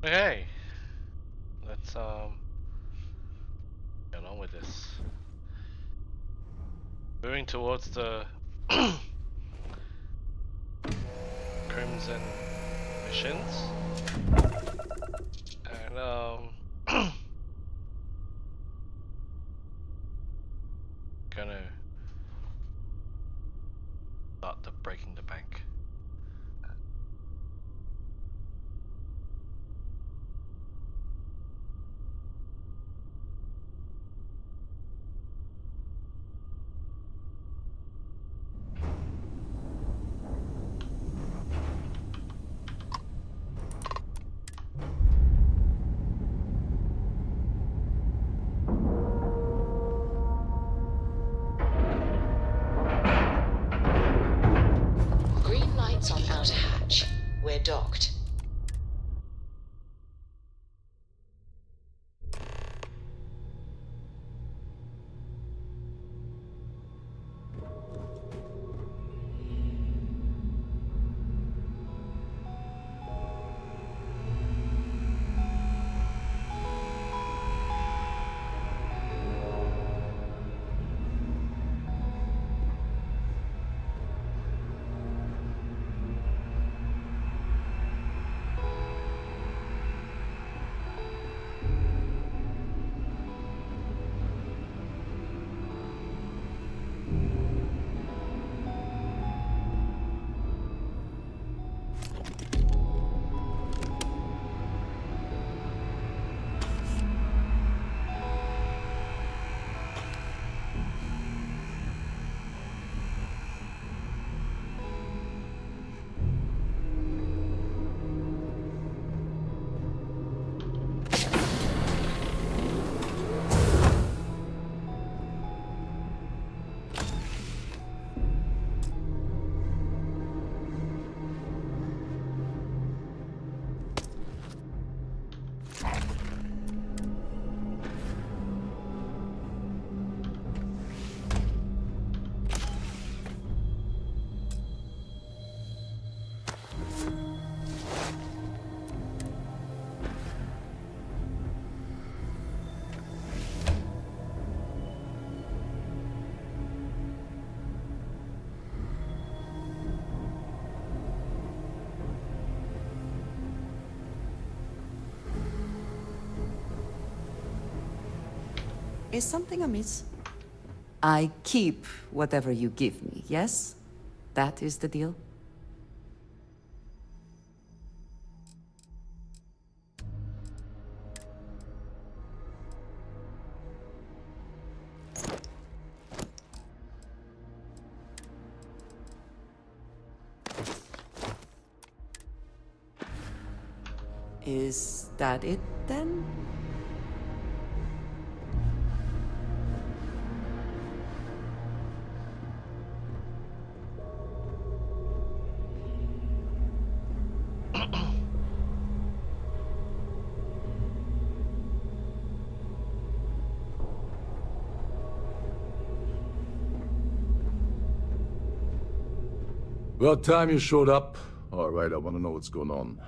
Okay, let's get on with this. Moving towards the Crimson missions, and gonna start the breaking the bank. Green lights on outer hatch. We're docked. Is something amiss? I keep whatever you give me, yes? That is the deal? Is that it, then? About time you showed up. All right, I want to know what's going on.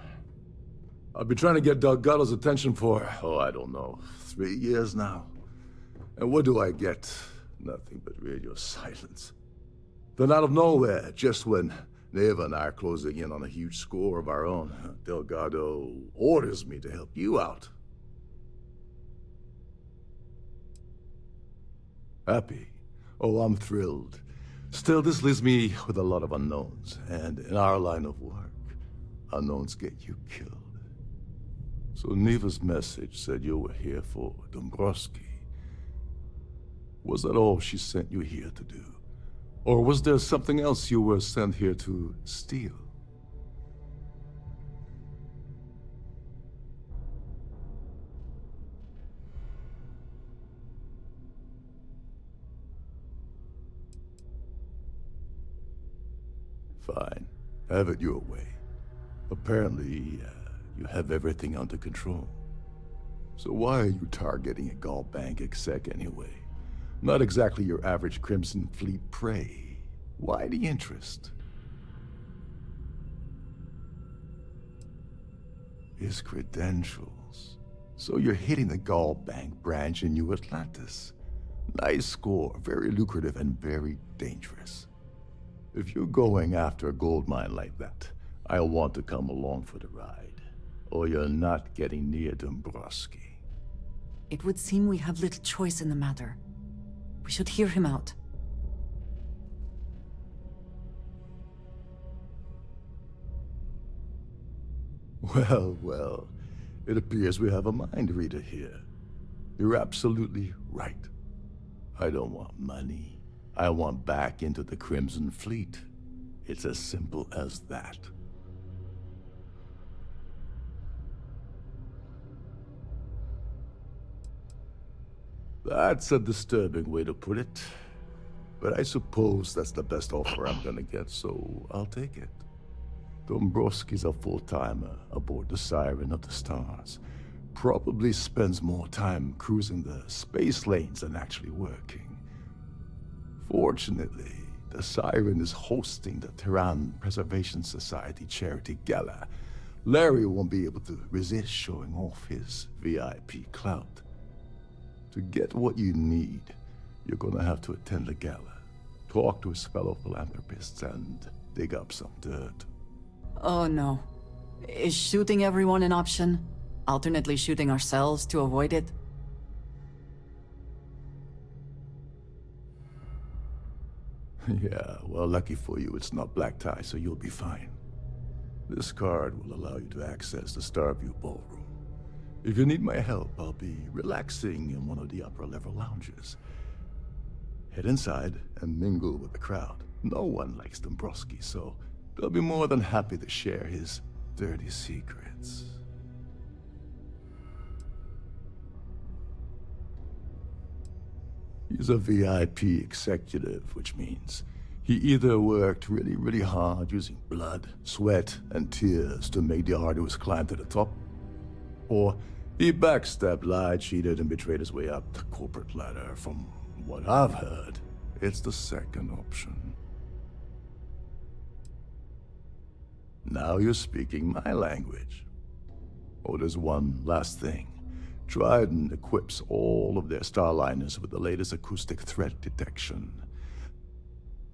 I've been trying to get Delgado's attention for, oh, I don't know, 3 years now. And what do I get? Nothing but radio silence. Then out of nowhere, just when Neva and I are closing in on a huge score of our own, Delgado orders me to help you out. Happy? Oh, I'm thrilled. Still, this leaves me with a lot of unknowns, and in our line of work, unknowns get you killed. So Neva's message said you were here for Dombrowski. Was that all she sent you here to do? Or was there something else you were sent here to steal? Fine. Have it your way. Apparently, you have everything under control. So why are you targeting a Gall Bank exec anyway? Not exactly your average Crimson Fleet prey. Why the interest? his credentials. So you're hitting the Gall Bank branch in New Atlantis. Nice score, very lucrative and very dangerous. If you're going after a gold mine like that, I'll want to come along for the ride. Or you're not getting near Dombrowski. It would seem we have little choice in the matter. We should hear him out. Well, well, it appears we have a mind reader here. You're absolutely right. I don't want money. I want back into the Crimson Fleet. It's as simple as that. That's a disturbing way to put it. But I suppose that's the best offer I'm gonna get, so I'll take it. Dombrowski's a full-timer aboard the Siren of the Stars. Probably spends more time cruising the space lanes than actually working. Fortunately, the Siren is hosting the Terran Preservation Society charity gala. Larry won't be able to resist showing off his VIP clout. To get what you need, you're gonna have to attend the gala, talk to his fellow philanthropists, and dig up some dirt. Oh no. Is shooting everyone an option? Alternately shooting ourselves to avoid it? Yeah, well, lucky for you, it's not black tie, so you'll be fine. This card will allow you to access the Starfield ballroom. If you need my help, I'll be relaxing in one of the upper-level lounges. Head inside and mingle with the crowd. No one likes Dombrowski, so they'll be more than happy to share his dirty secrets. He's a VIP executive, which means he either worked really, really hard using blood, sweat, and tears to make the arduous climb to the top, or he backstabbed, lied, cheated, and betrayed his way up the corporate ladder. From what I've heard, it's the second option. Now you're speaking my language. Oh, there's one last thing. Trident equips all of their starliners with the latest acoustic threat detection.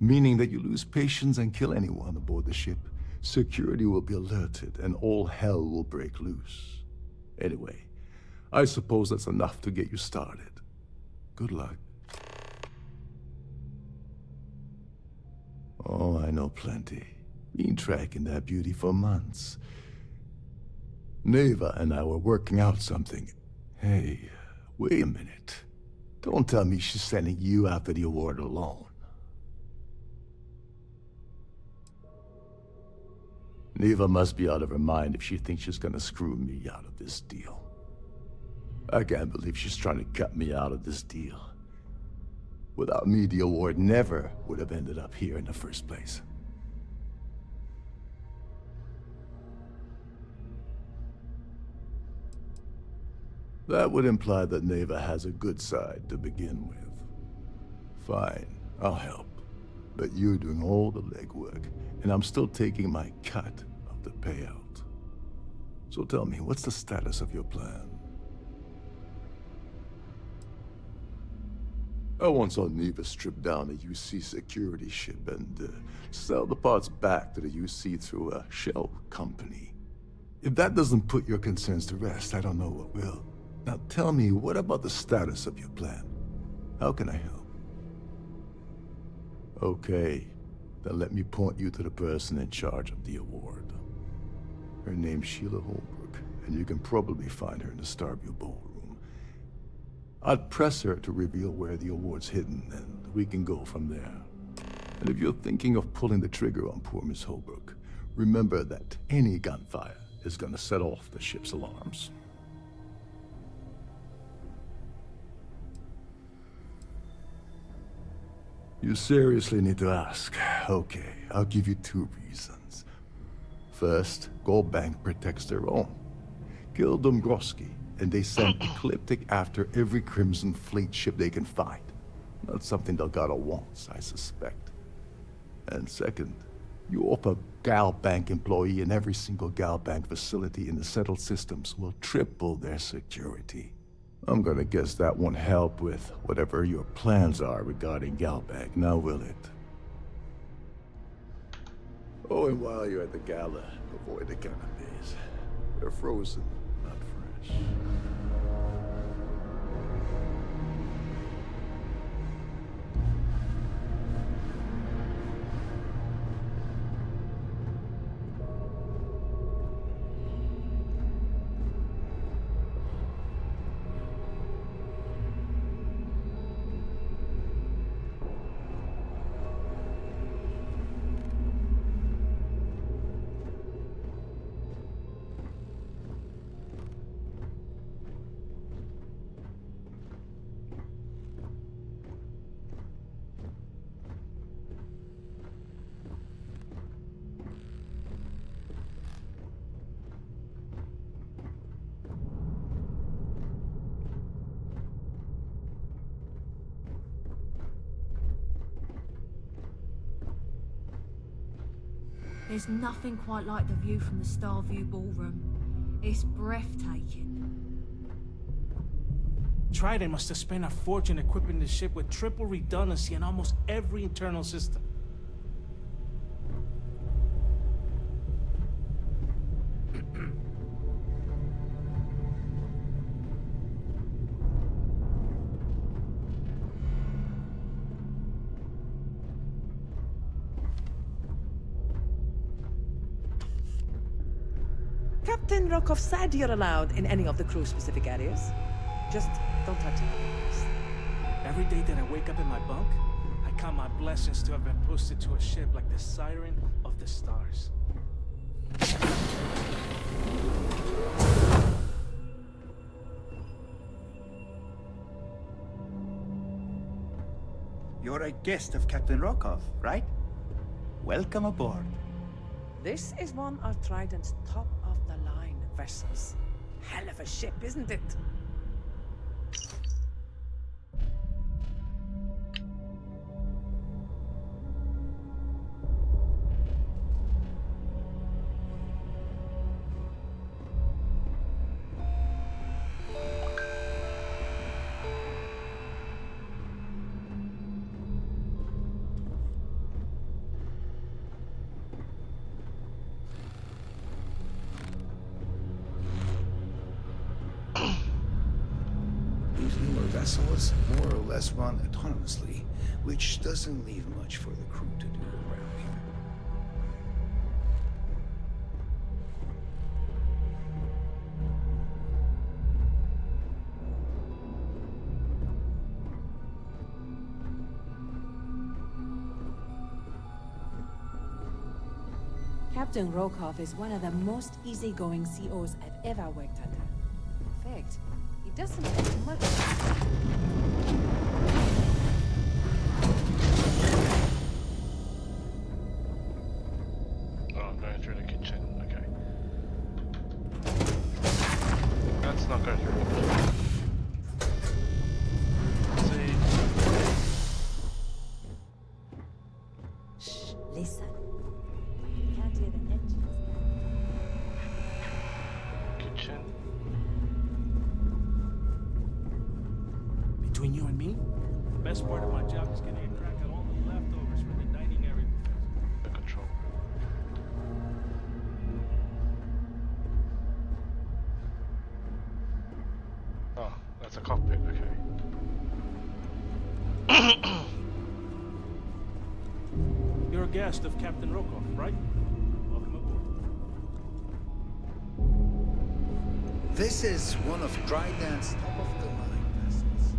Meaning that you lose patience and kill anyone aboard the ship, security will be alerted and all hell will break loose. Anyway, I suppose that's enough to get you started. Good luck. Oh, I know plenty. Been tracking that beauty for months. Neva and I were working out something. Hey, wait a minute. Don't tell me she's sending you after the award alone. Neva must be out of her mind if she thinks she's gonna screw me out of this deal. I can't believe she's trying to cut me out of this deal. Without me, the award never would have ended up here in the first place. That would imply that Neva has a good side to begin with. Fine, I'll help. But you're doing all the legwork, and I'm still taking my cut of the payout. So tell me, what's the status of your plan? I once saw Neva strip down a UC security ship and sell the parts back to the UC through a shell company. If that doesn't put your concerns to rest, I don't know what will. Now tell me, what about the status of your plan? How can I help? Okay, then let me point you to the person in charge of the award. Her name's Sheila Holbrook, and you can probably find her in the Starview ballroom. I'd press her to reveal where the award's hidden, and we can go from there. And if you're thinking of pulling the trigger on poor Miss Holbrook, remember that any gunfire is gonna set off the ship's alarms. You seriously need to ask. Okay, I'll give you 2 reasons. First, Gold Bank protects their own. Kill Dombrowski, and they send Ecliptic after every Crimson Fleet ship they can find. Not something Delgado wants, I suspect. And second, You offer Gal Bank employee in every single Gal Bank facility in the settled systems will triple their security. I'm gonna guess that won't help with whatever your plans are regarding Gal Bank, now will it? Oh, and while you're at the gala, avoid the canapes. They're frozen, not fresh. There's nothing quite like the view from the Starview ballroom. It's breathtaking. Trident must have spent a fortune equipping the ship with triple redundancy in almost every internal system. Captain Rokov said you're allowed in any of the crew-specific areas. Just don't touch anything. Every day that I wake up in my bunk, I count my blessings to have been posted to a ship like the Siren of the Stars. You're a guest of Captain Rokov, right? Welcome aboard. This is one of Trident's top-of-the-line vessels. Hell of a ship, isn't it? These newer vessels more or less run autonomously, which doesn't leave much for the crew to do around here. Captain Rokov is one of the most easygoing COs I've ever worked under. In fact, he doesn't take much. Oh, I'm going through the kitchen. Okay. Let's not go through the kitchen. See. Shh, listen. You can't hear the engines. Kitchen. Between you and me, the best part of my job is getting a crack at all the leftovers from the dining area. The control. Oh, that's a cockpit. Okay. You're a guest of Captain Rokov, right? Welcome aboard. This is one of Trident's top-of-the-line vessels.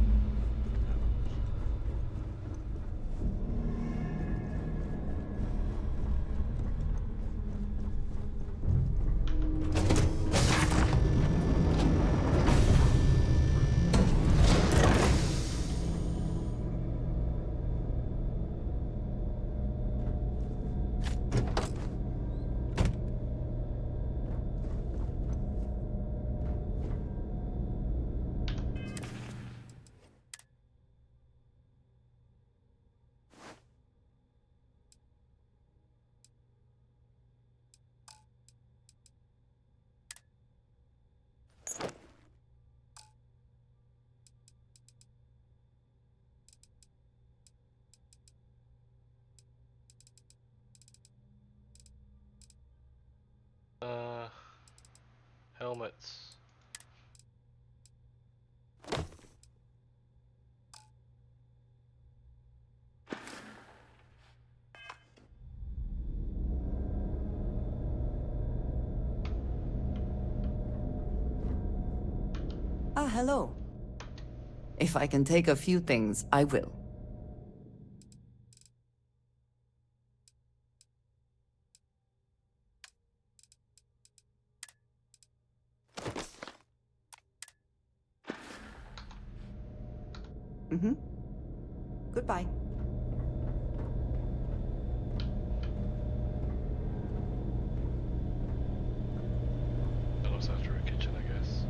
helmets. Ah, hello. If I can take a few things, I will. Mm-hmm. Goodbye. That looks after a kitchen, I guess.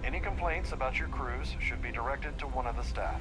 Any complaints about your crews should be directed to one of the staff.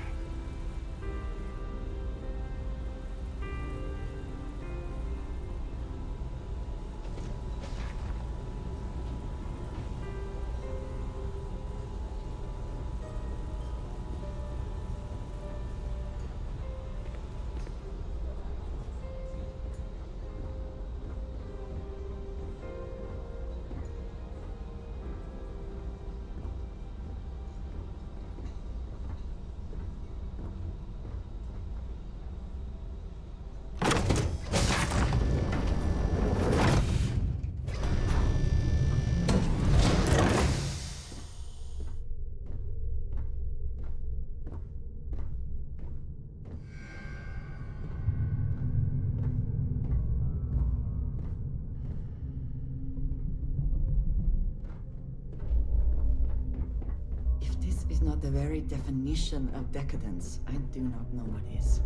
If this is not the very definition of decadence, I do not know what is.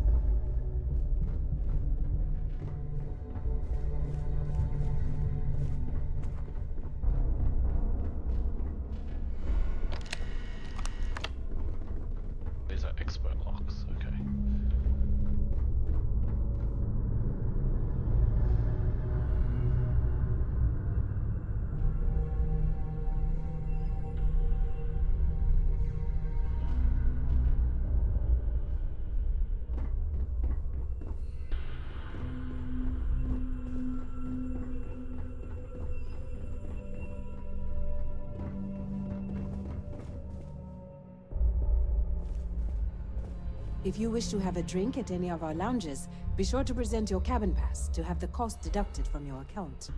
These are expert locks, okay. If you wish to have a drink at any of our lounges, be sure to present your cabin pass to have the cost deducted from your account.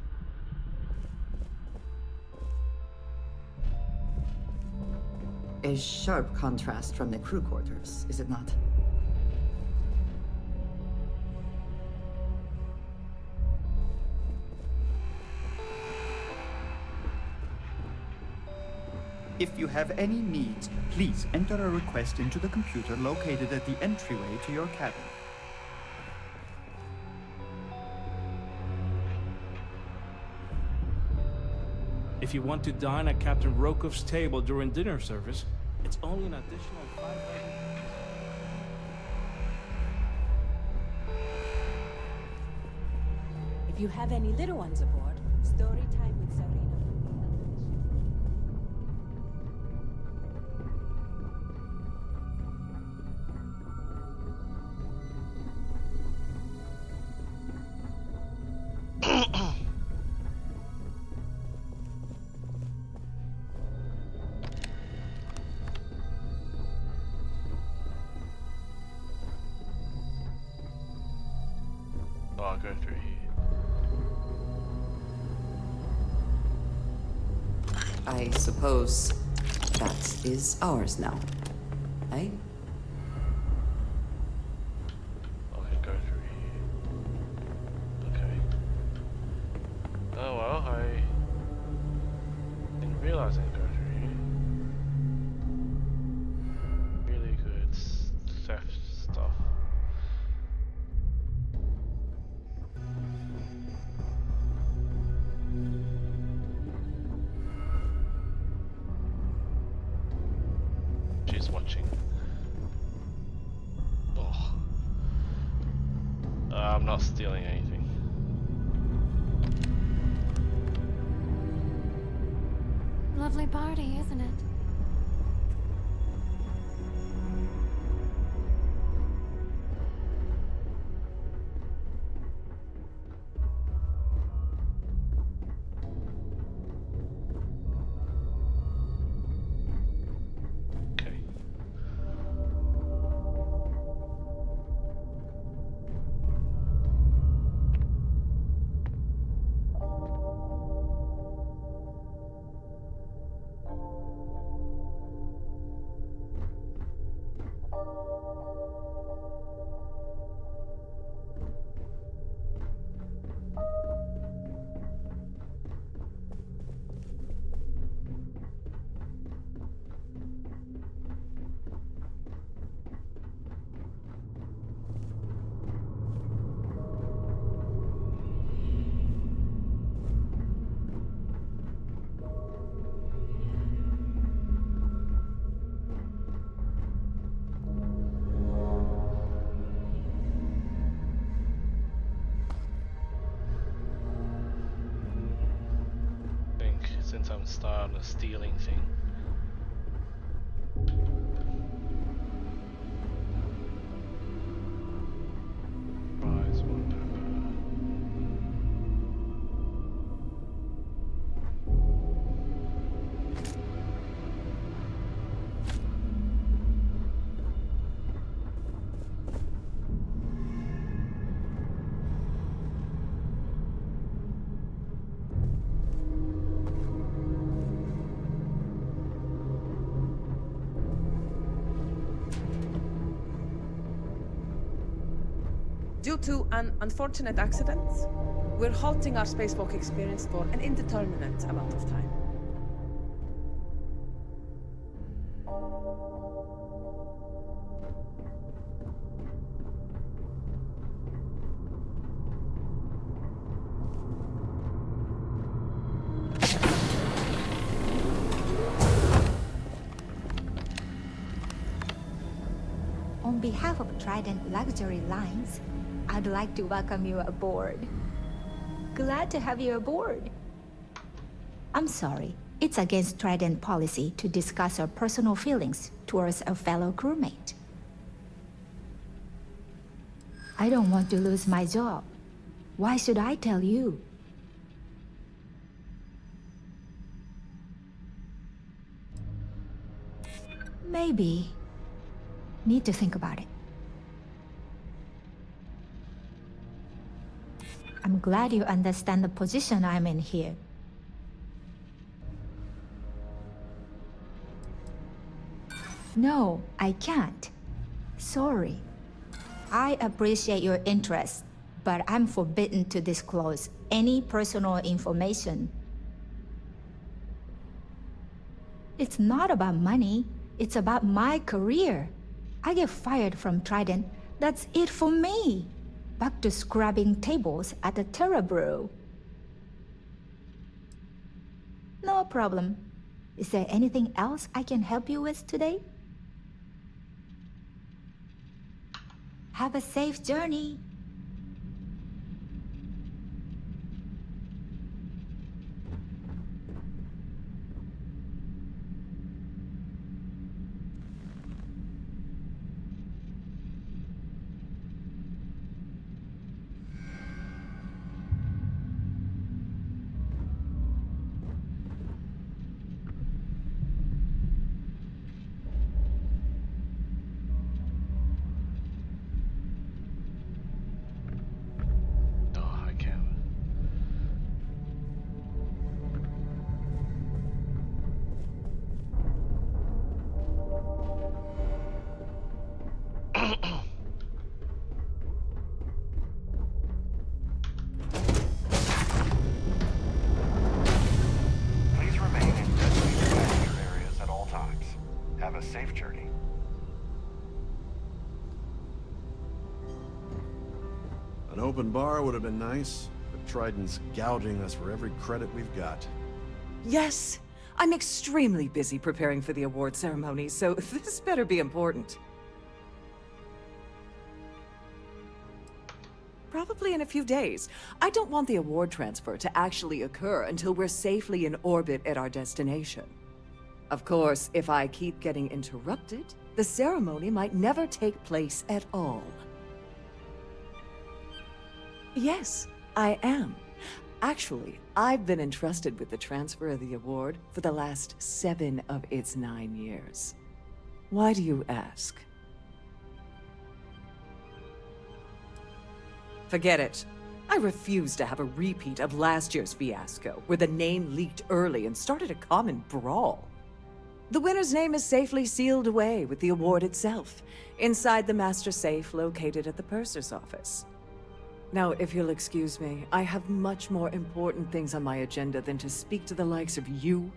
A sharp contrast from the crew quarters, is it not? If you have any needs, please enter a request into the computer located at the entryway to your cabin. If you want to dine at Captain Rokov's table during dinner service, it's only an additional 5,000. If you have any little ones aboard, story time with Serena will be held at the ship. Oh, I'll go through here. I suppose that is ours now. Eh? I can go through here. Okay. Oh well, I didn't realize I could go through here. Really good theft stuff. She's watching. Oh. I'm not stealing anything. Lovely party, isn't it? Okay. Think since I'm starting the stealing thing. Fries, one pepper. Due to an unfortunate accident, we're halting our spacewalk experience for an indeterminate amount of time. On behalf of Trident Luxury Lines, I'd like to welcome you aboard. Glad to have you aboard. I'm sorry, it's against Trident policy to discuss our personal feelings towards a fellow crewmate. I don't want to lose my job. Why should I tell you? Maybe. Need to think about it. I'm glad you understand the position I'm in here. No, I can't. Sorry. I appreciate your interest, but I'm forbidden to disclose any personal information. It's not about money, it's about my career. I get fired from Trident, that's it for me. Back to scrubbing tables at the Terra Brew. No problem. Is there anything else I can help you with today? Have a safe journey. Have a safe journey. An open bar would have been nice, but Trident's gouging us for every credit we've got. Yes, I'm extremely busy preparing for the award ceremony, so this better be important. probably in a few days. I don't want the award transfer to actually occur until we're safely in orbit at our destination. Of course, if I keep getting interrupted, the ceremony might never take place at all. Yes, I am. Actually, I've been entrusted with the transfer of the award for the last 7 of its 9 years. Why do you ask? Forget it. I refuse to have a repeat of last year's fiasco, where the name leaked early and started a common brawl. The winner's name is safely sealed away with the award itself, inside the master safe located at the purser's office. Now, if you'll excuse me, I have much more important things on my agenda than to speak to the likes of you.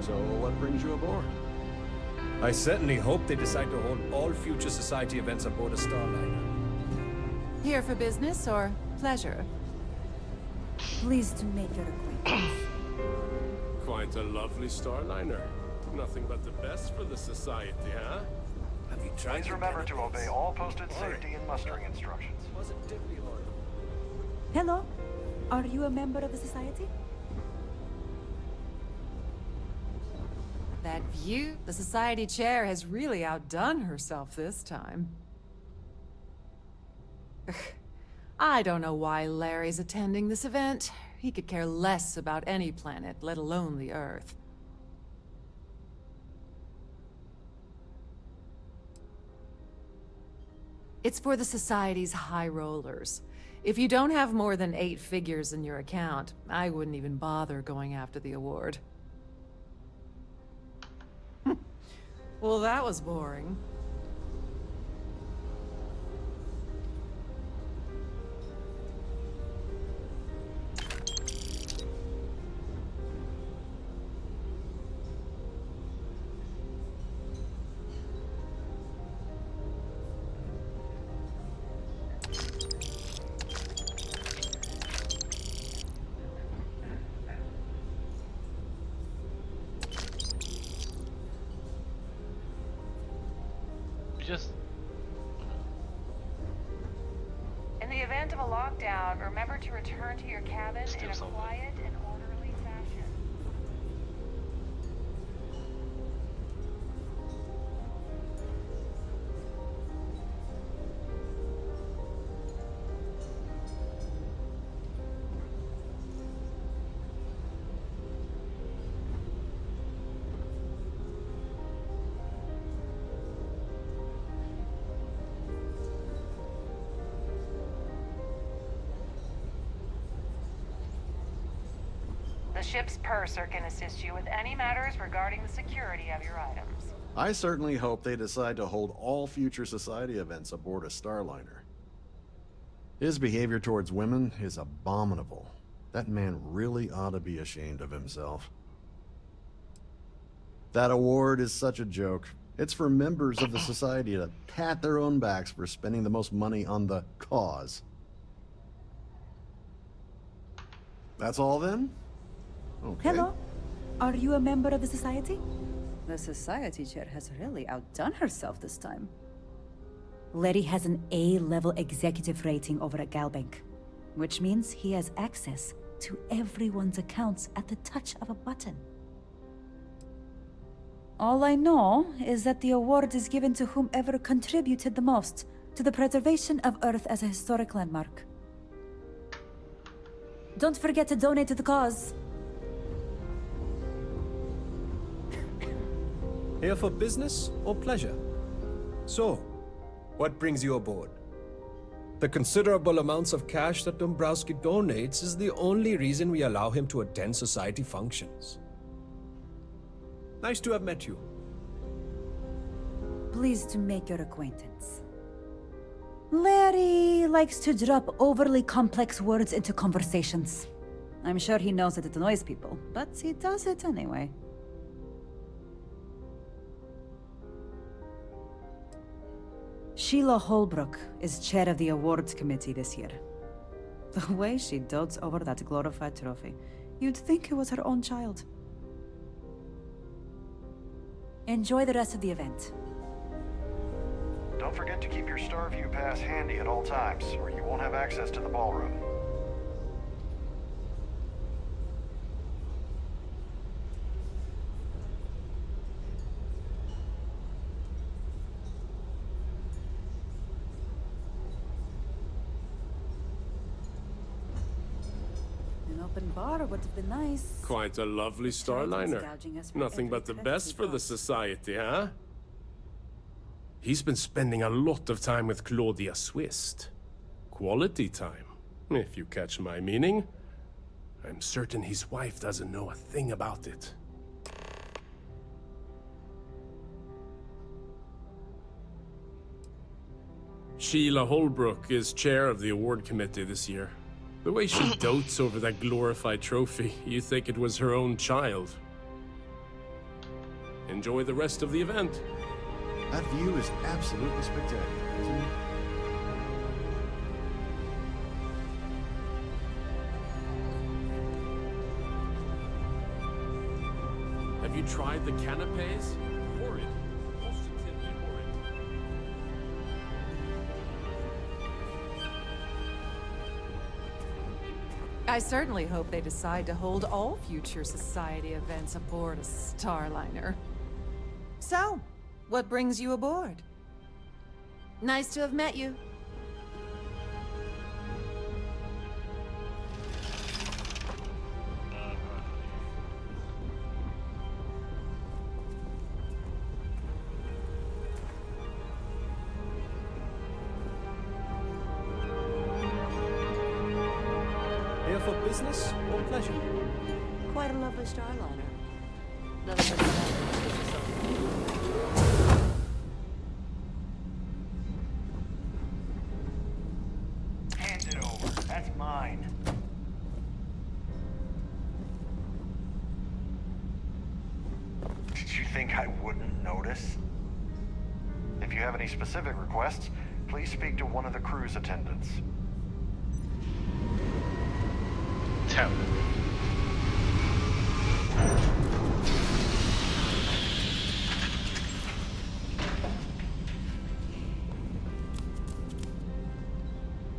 So, what brings you aboard? I certainly hope they decide to hold all future Society events aboard a Starliner. Here for business or pleasure? Pleased to make your acquaintance. Quite a lovely Starliner. Nothing but the best for the Society, huh? Have you tried? Please remember to obey all posted safety and mustering instructions. Positively horrible. Hello? Are you a member of the Society? That view, the Society chair has really outdone herself this time. Ugh. I don't know why Larry's attending this event. He could care less about any planet, let alone the Earth. It's for the Society's high rollers. If you don't have more than 8 figures in your account, I wouldn't even bother going after the award. Well, that was boring. In the event of a lockdown, remember to return to your cabin in a quiet and orderly fashion. The ship's purser can assist you with any matters regarding the security of your items. I certainly hope they decide to hold all future Society events aboard a Starliner. His behavior towards women is abominable. That man really ought to be ashamed of himself. That award is such a joke. It's for members of the Society to pat their own backs for spending the most money on the cause. That's all then? Okay. Hello? Are you a member of the Society? The Society chair has really outdone herself this time. Letty has an A-level executive rating over at Galbank, which means he has access to everyone's accounts at the touch of a button. All I know is that the award is given to whomever contributed the most to the preservation of Earth as a historic landmark. Don't forget to donate to the cause. Here for business or pleasure? So, what brings you aboard? The considerable amounts of cash that Dombrowski donates is the only reason we allow him to attend Society functions. Nice to have met you. Pleased to make your acquaintance. Larry likes to drop overly complex words into conversations. I'm sure he knows that it annoys people, but he does it anyway. Sheila Holbrook is chair of the awards committee this year. The way she dotes over that glorified trophy, you'd think it was her own child. Enjoy the rest of the event. Don't forget to keep your Starview pass handy at all times, or you won't have access to the ballroom. An open bar would have been nice. Quite a lovely Starliner. gouging us for Nothing every but the credit best we for the got. society, huh? He's been spending a lot of time with Claudia Swist. Quality time, if you catch my meaning. I'm certain his wife doesn't know a thing about it. Sheila Holbrook is chair of the award committee this year. The way she dotes over that glorified trophy, you think it was her own child. Enjoy the rest of the event. That view is absolutely spectacular, isn't it? Have you tried the canapes? Horrid. Positively horrid. I certainly hope they decide to hold all future society events aboard a Starliner. So, what brings you aboard? Nice to have met you. Here for business or pleasure? Quite a lovely Starliner. Nothing but Hand it over. That's mine. Did you think I wouldn't notice? If you have any specific requests, please speak to one of the cruise attendants. Tell them.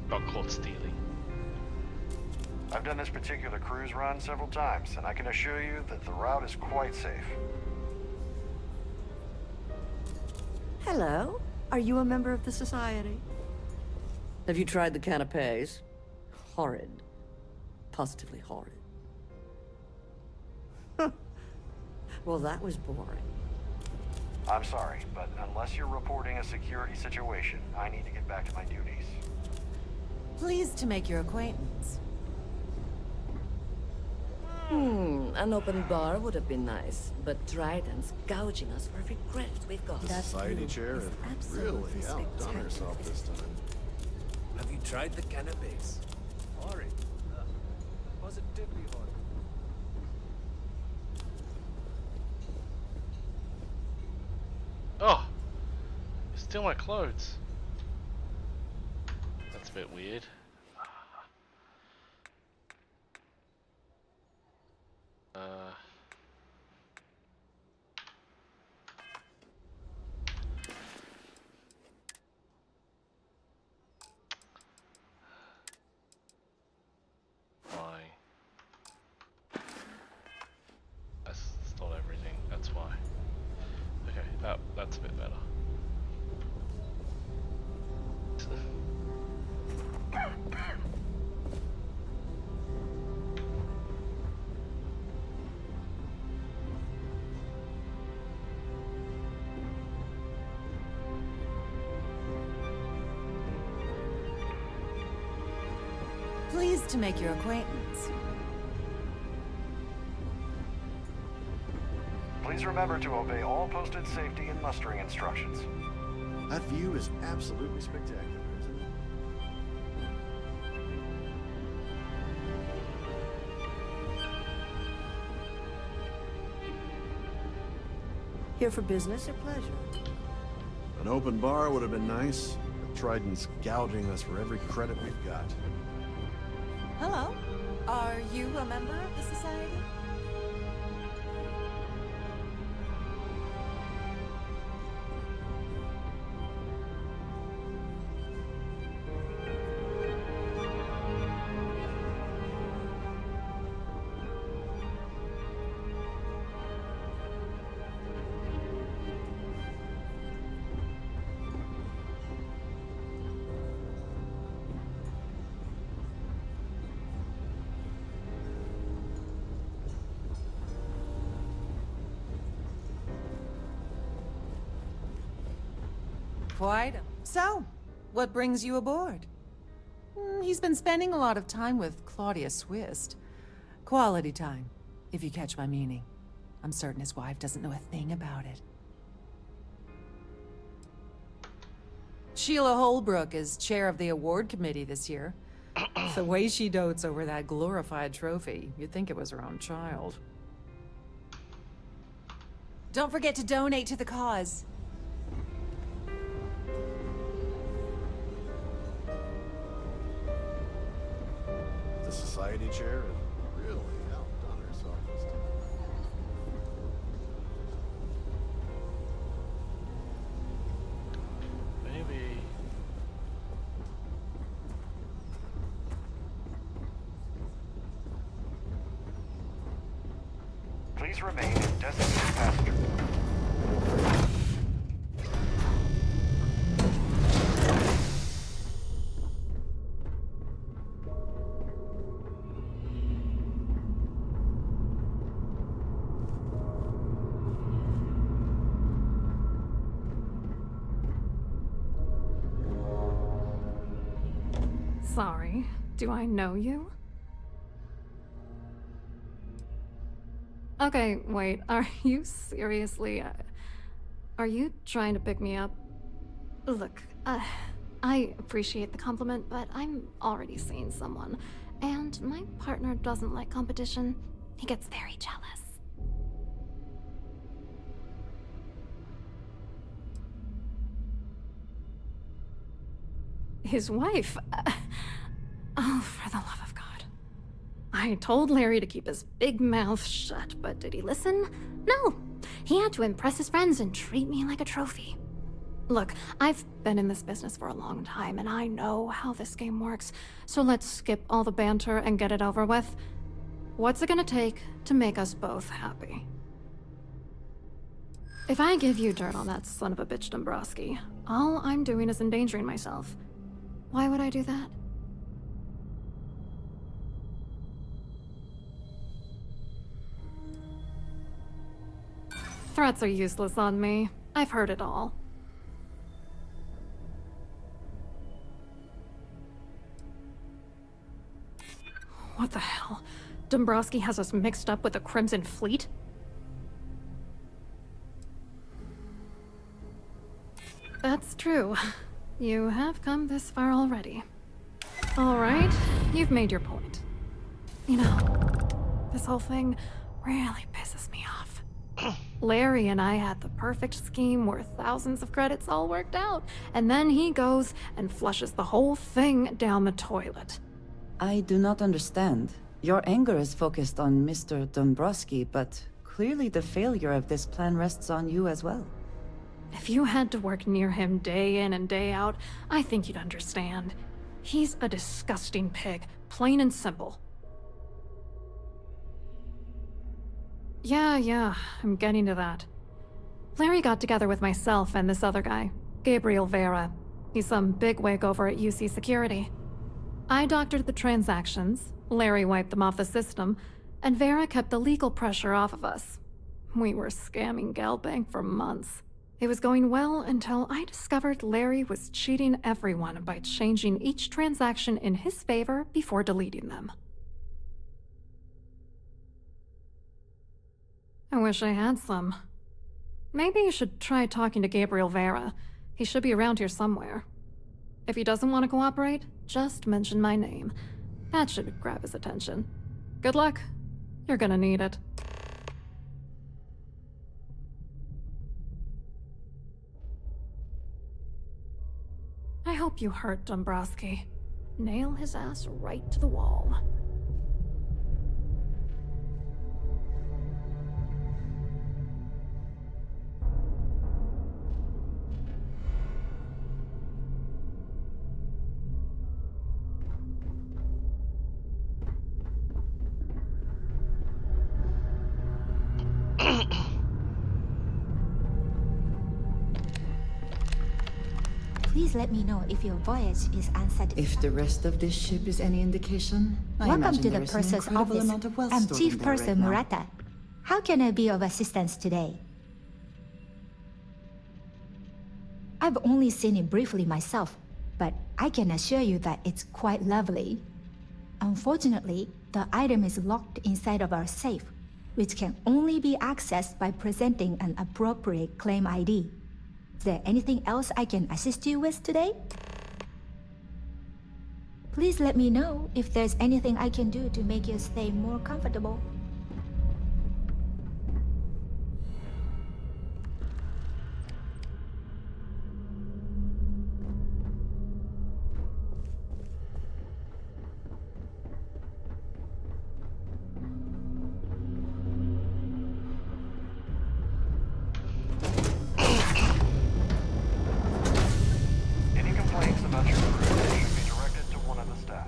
Got caught stealing. I've done this particular cruise run several times, and I can assure you that the route is quite safe. Hello. Are you a member of the Society? Have you tried the canapes? Horrid. Positively horrid. Well, that was boring. I'm sorry, but unless you're reporting a security situation, I need to get back to my duties. Pleased to make your acquaintance. An open bar would have been nice, but Trident's gouging us for every credit we've got. The society chair has really outdone herself this time. Have you tried the canapes? Horrid. Positively horrid. Oh! You steal my clothes. That's a bit weird. Why? I stole everything, that's why. Okay, that's a bit better. Pleased to make your acquaintance. Please remember to obey all posted safety and mustering instructions. That view is absolutely spectacular, isn't it? Here for business or pleasure? An open bar would have been nice, but Trident's gouging us for every credit we've got. Hello. Are you a member of the Society? Quite. So, what brings you aboard? He's been spending a lot of time with Claudia Swist. Quality time, if you catch my meaning. I'm certain his wife doesn't know a thing about it. Sheila Holbrook is chair of the award committee this year. The way she dotes over that glorified trophy, you'd think it was her own child. Don't forget to donate to the cause. The society chair has really outdone herself this time. Maybe. Please remain in designated passenger. Sorry, do I know you? Okay, wait, are you seriously, are you trying to pick me up? Look, I appreciate the compliment, but I'm already seeing someone, and my partner doesn't like competition. He gets very jealous. His wife? Oh, for the love of God. I told Larry to keep his big mouth shut, but did he listen? No. He had to impress his friends and treat me like a trophy. Look, I've been in this business for a long time, and I know how this game works, so let's skip all the banter and get it over with. What's it gonna take to make us both happy? If I give you dirt on that son of a bitch Dombrowski, all I'm doing is endangering myself. Why would I do that? Threats are useless on me. I've heard it all. What the hell? Dombrowski has us mixed up with the Crimson Fleet? That's true. You have come this far already. All right, you've made your point. You know, this whole thing really pisses me off. Larry and I had the perfect scheme worth thousands of credits all worked out, and then he goes and flushes the whole thing down the toilet. I do not understand. Your anger is focused on Mr. Dombrowski, but clearly the failure of this plan rests on you as well. If you had to work near him day in and day out, I think you'd understand. He's a disgusting pig, plain and simple. Yeah, I'm getting to that. Larry got together with myself and this other guy, Gabriel Vera. He's some bigwig over at UC Security. I doctored the transactions, Larry wiped them off the system, and Vera kept the legal pressure off of us. We were scamming Galbank for months. It was going well until I discovered Larry was cheating everyone by changing each transaction in his favor before deleting them. I wish I had some. Maybe you should try talking to Gabriel Vera. He should be around here somewhere. If he doesn't want to cooperate, just mention my name. That should grab his attention. Good luck. You're gonna need it. you hurt Dombrowski. Nail his ass right to the wall. Please let me know if your voyage is unsatisfactory. If the rest of this ship is any indication, I Welcome imagine to there the is an purser's incredible office. amount of wealth I'm stored Chief in there Purser right now. Murata. How can I be of assistance today? I've only seen it briefly myself, but I can assure you that it's quite lovely. Unfortunately, the item is locked inside of our safe, which can only be accessed by presenting an appropriate claim ID. Is there anything else I can assist you with today? Please let me know if there's anything I can do to make your stay more comfortable. Any complaints about your crew should be directed to one of the staff.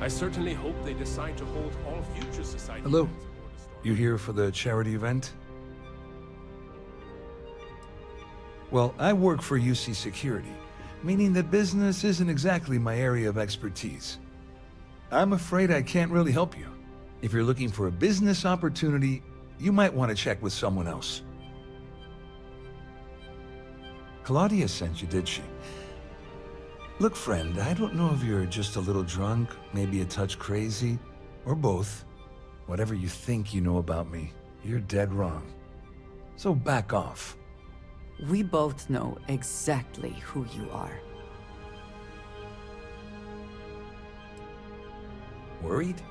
I certainly hope they decide to hold all future society. Hello. You here for the charity event? Well, I work for UC Security, meaning that business isn't exactly my area of expertise. I'm afraid I can't really help you. If you're looking for a business opportunity, you might want to check with someone else. Claudia sent you, did she? Look, friend, I don't know if you're just a little drunk, maybe a touch crazy, or both. Whatever you think you know about me, you're dead wrong. So back off. We both know exactly who you are. Worried?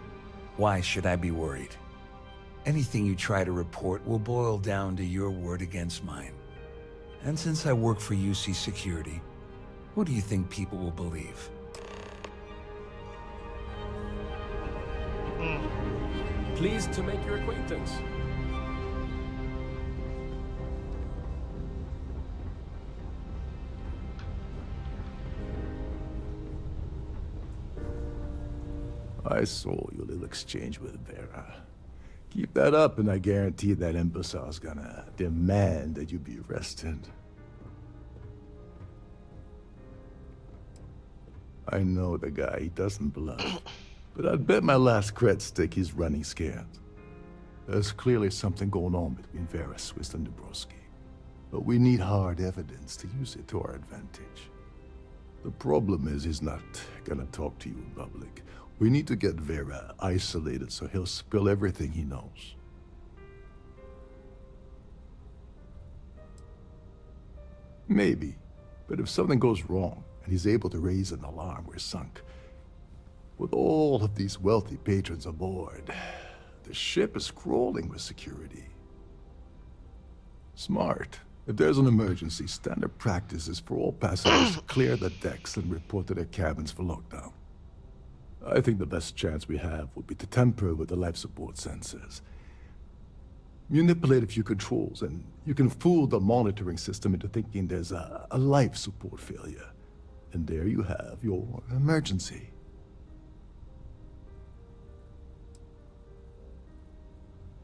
Why should I be worried? Anything you try to report will boil down to your word against mine. And since I work for UC Security, what do you think people will believe? Pleased to make your acquaintance. I saw your little exchange with Vera. Keep that up and I guarantee that imbecile's gonna demand that you be arrested. I know the guy, he doesn't bluff. But I'd bet my last cred stick he's running scared. There's clearly something going on between Vera Swiss and Dombrowski. But we need hard evidence to use it to our advantage. The problem is he's not gonna talk to you in public. We need to get Vera isolated so he'll spill everything he knows. Maybe, but if something goes wrong and he's able to raise an alarm, we're sunk. With all of these wealthy patrons aboard, the ship is crawling with security. Smart. If there's an emergency, standard practice is for all passengers to clear the decks and report to their cabins for lockdown. I think the best chance we have would be to tamper with the life support sensors. Manipulate a few controls, and you can fool the monitoring system into thinking there's a life support failure. And there you have your emergency.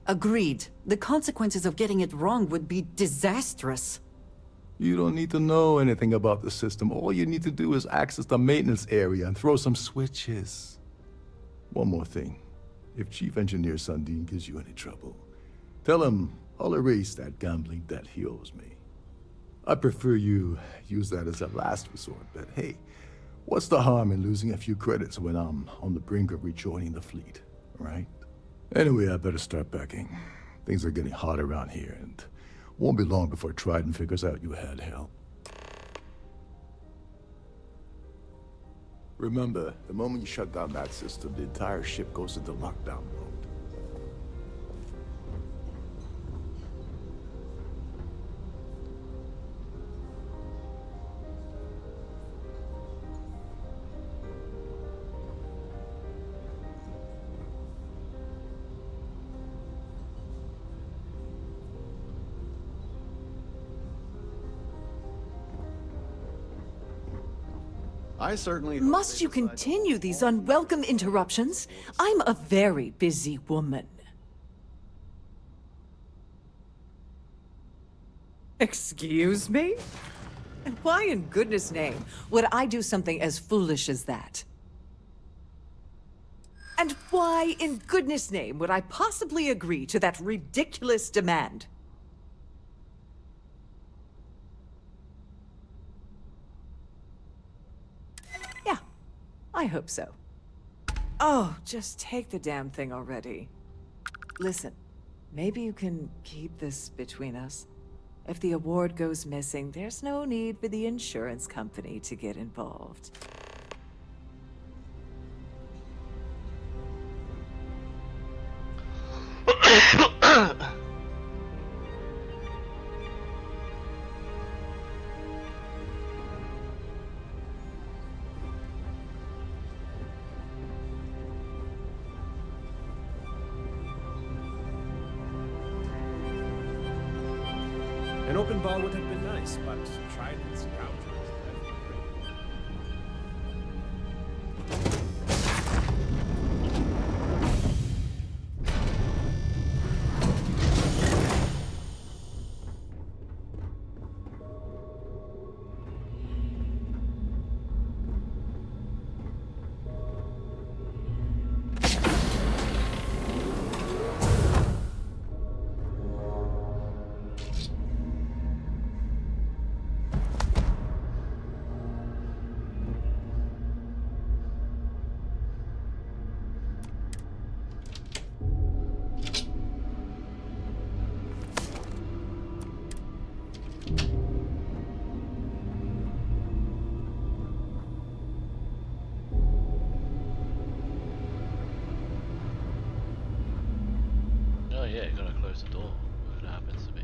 Agreed. The consequences of getting it wrong would be disastrous. You don't need to know anything about the system. All you need to do is access the maintenance area and throw some switches. One more thing. If Chief Engineer Sundin gives you any trouble, tell him I'll erase that gambling debt he owes me. I prefer you use that as a last resort, but hey, what's the harm in losing a few credits when I'm on the brink of rejoining the fleet, right? Anyway, I better start packing. Things are getting hot around here, and won't be long before Trident figures out you had help. Remember, the moment you shut down that system, the entire ship goes into lockdown mode. I certainly hope Must they you decide to continue these unwelcome interruptions? I'm a very busy woman. Excuse me? And why in goodness name would I do something as foolish as that? And why in goodness name would I possibly agree to that ridiculous demand? Yeah, I hope so. Oh, just take the damn thing already. Listen, maybe you can keep this between us. If the award goes missing, there's no need for the insurance company to get involved. An open bar would have been nice, but Trident's counters left me pretty. Oh yeah, you gotta close the door if it happens to be.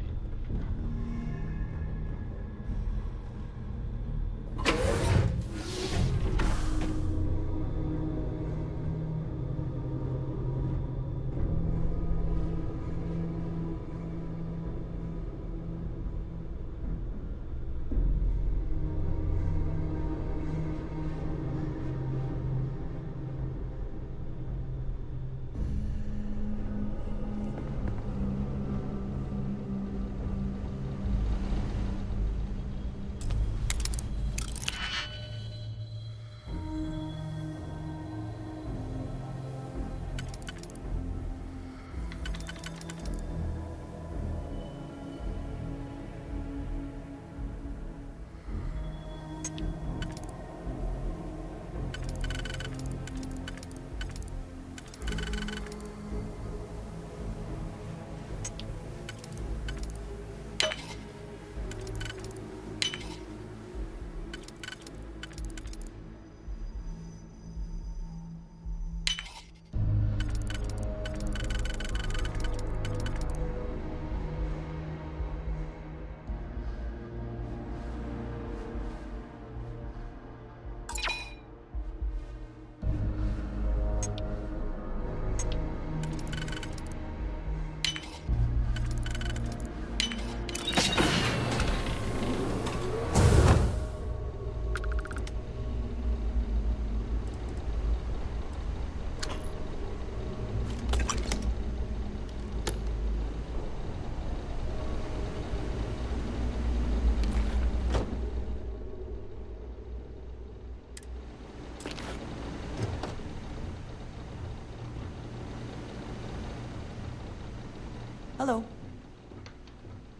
Hello.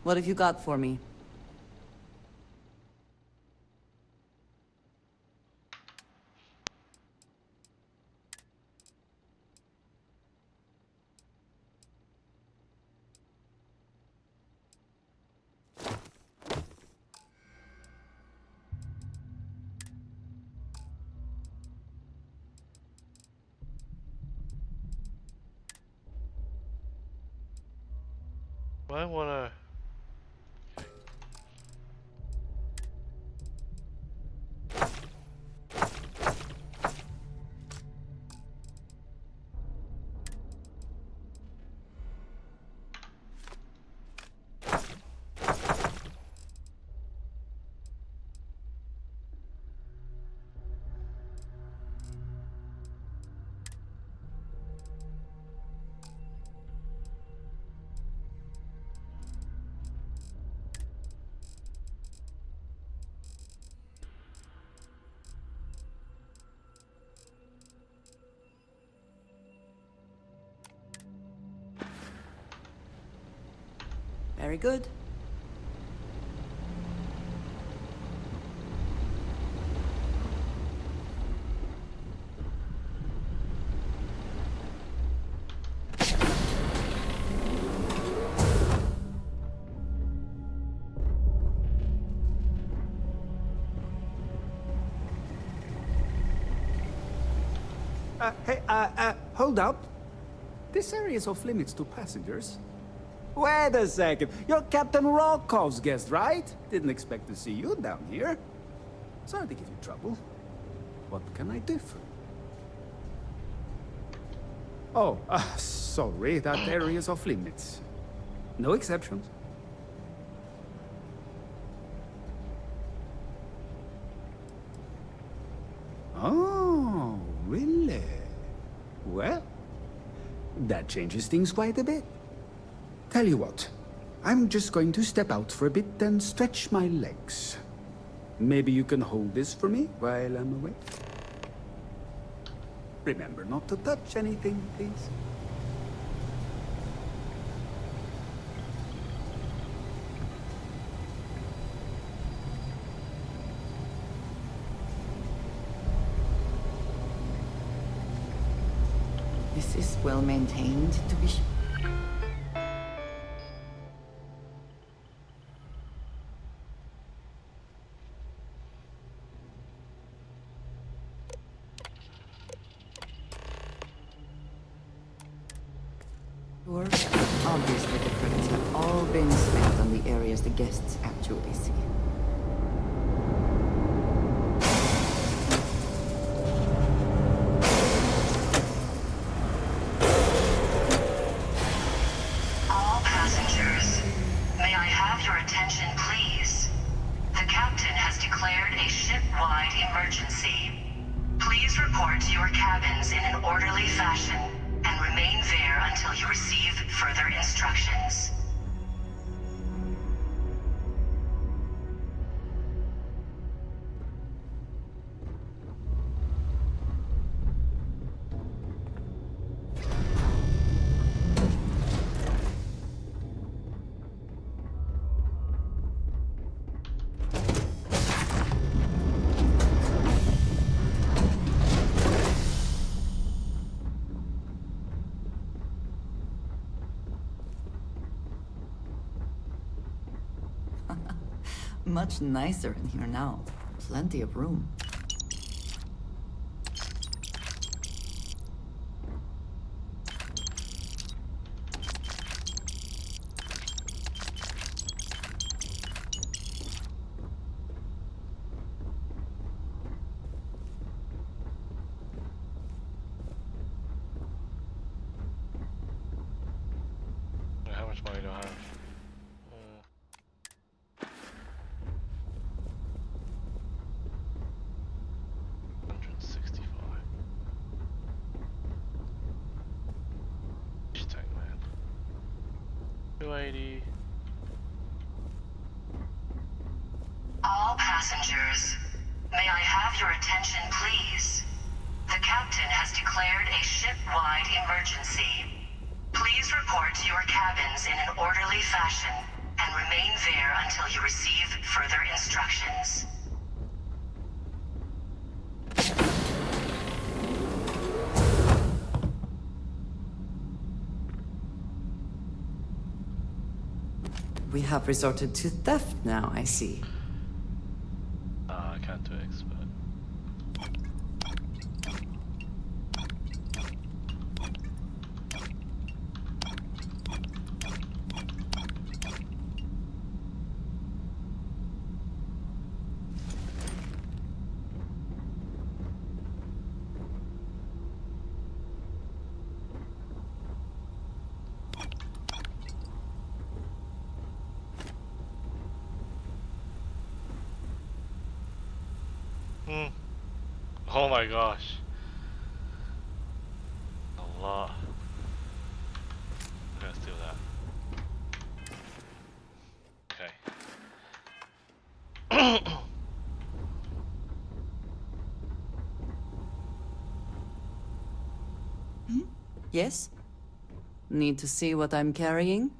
What have you got for me? I wanna. Very good. Hold up. This area is off limits to passengers. Wait a second. You're Captain Rokov's guest, right? Didn't expect to see you down here. Sorry to give you trouble. What can I do for you? Oh, sorry. That area is off limits. No exceptions. Oh, really? Well, that changes things quite a bit. Tell you what, I'm just going to step out for a bit and stretch my legs. Maybe you can hold this for me while I'm away? Remember not to touch anything, please. This is well maintained, to be sure. Obviously, the credits have all been spent on the areas the guests actually see. All passengers, may I have your attention, please? The captain has declared a ship-wide emergency. Please report to your cabins in an orderly fashion and remain there until you receive further instructions. Much nicer in here now. Plenty of room. How much money do I have? 165. Tank man. 280. All passengers, may I have your attention, please? The captain has declared a ship-wide emergency. Please report to your cabins in an orderly fashion and remain there until you receive further instructions. We have resorted to theft now, I see. I can't do expert. Oh my gosh. A lot. I'm gonna steal that. Okay. Yes? Need to see what I'm carrying?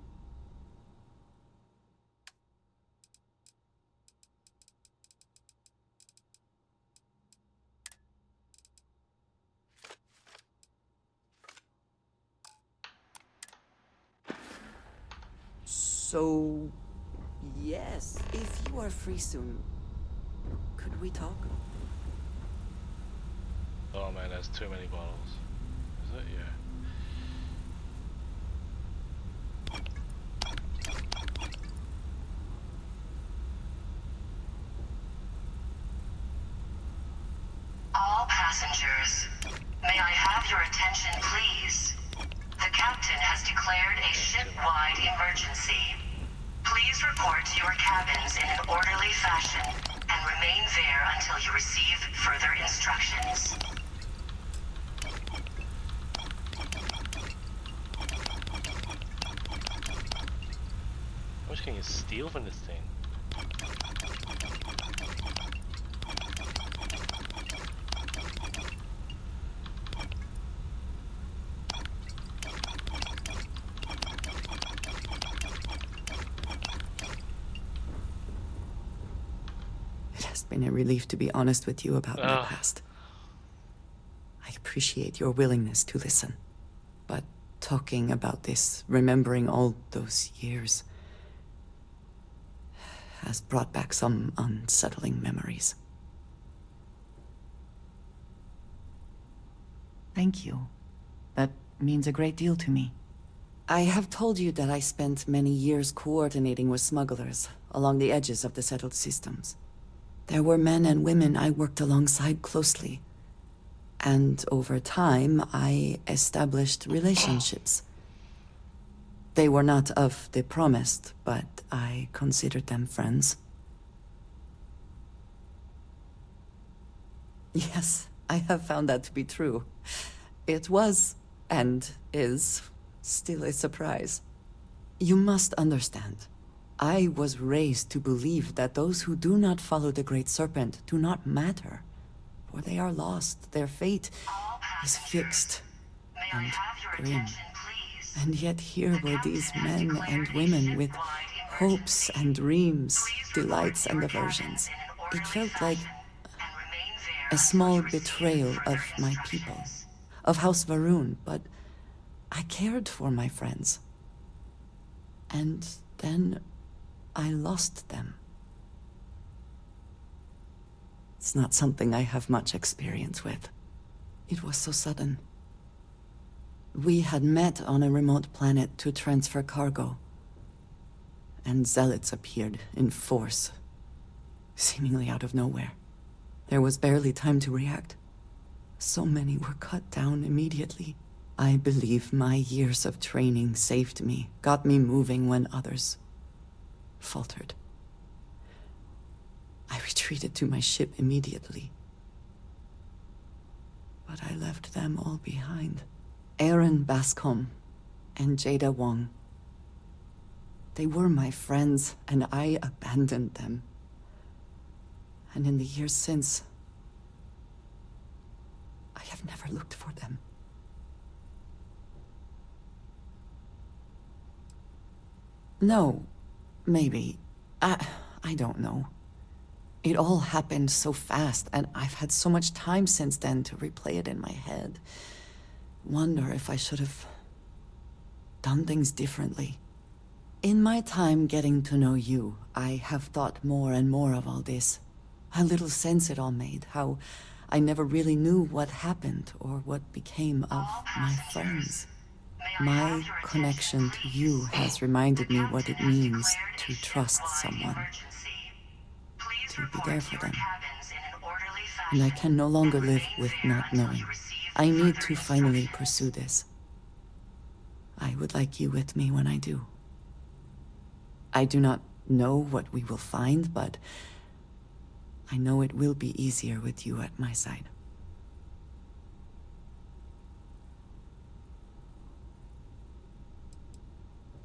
So, yes, if you are free soon, could we talk? Oh man, there's too many bottles. Is it? Yeah. All passengers, may I have your attention, please? The captain has declared a ship-wide emergency. Please report to your cabins in an orderly fashion and remain there until you receive further instructions. How much can you steal from this thing? It has been a relief to be honest with you about my past. I appreciate your willingness to listen. But talking about this, remembering all those years, has brought back some unsettling memories. Thank you. That means a great deal to me. I have told you that I spent many years coordinating with smugglers along the edges of the settled systems. There were men and women I worked alongside closely. And over time, I established relationships. They were not of the promised, but I considered them friends. Yes, I have found that to be true. It was, and is, still a surprise. You must understand. I was raised to believe that those who do not follow the Great Serpent do not matter, for they are lost. Their fate is fixed and grim. And yet here were these men and women with hopes and dreams, delights and aversions. It felt like a small betrayal of my people, of House Varun, but I cared for my friends. And then I lost them. It's not something I have much experience with. It was so sudden. We had met on a remote planet to transfer cargo, and zealots appeared in force, seemingly out of nowhere. There was barely time to react. So many were cut down immediately. I believe my years of training saved me, got me moving when others faltered. I retreated to my ship immediately. But I left them all behind. Aaron Bascom and Jada Wong. They were my friends, and I abandoned them. And in the years since, I have never looked for them. No, maybe. I don't know. It all happened so fast, and I've had so much time since then to replay it in my head. Wonder if I should have done things differently. In my time getting to know you, I have thought more and more of all this. How little sense it all made, how I never really knew what happened or what became of my friends. My connection to you has reminded me what it means to trust someone, to be there for them. And I can no longer live with not knowing. I need to finally pursue this. I would like you with me when I do. I do not know what we will find, but I know it will be easier with you at my side.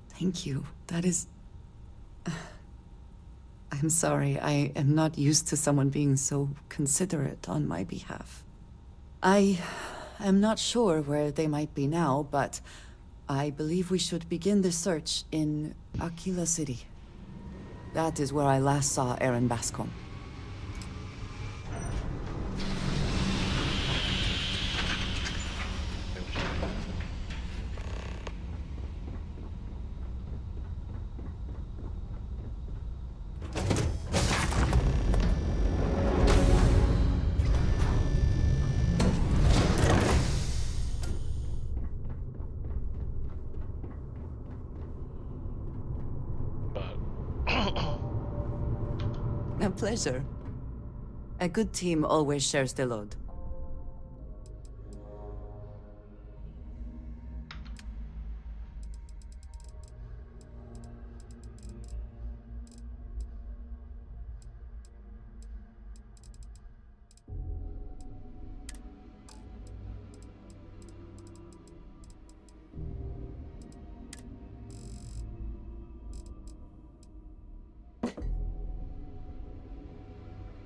Thank you. That is... I'm sorry, I am not used to someone being so considerate on my behalf. I am not sure where they might be now, but I believe we should begin the search in Aquila City. That is where I last saw Aaron Bascom. A pleasure. A good team always shares the load.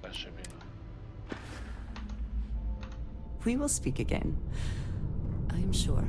That should be enough. We will speak again. I am sure.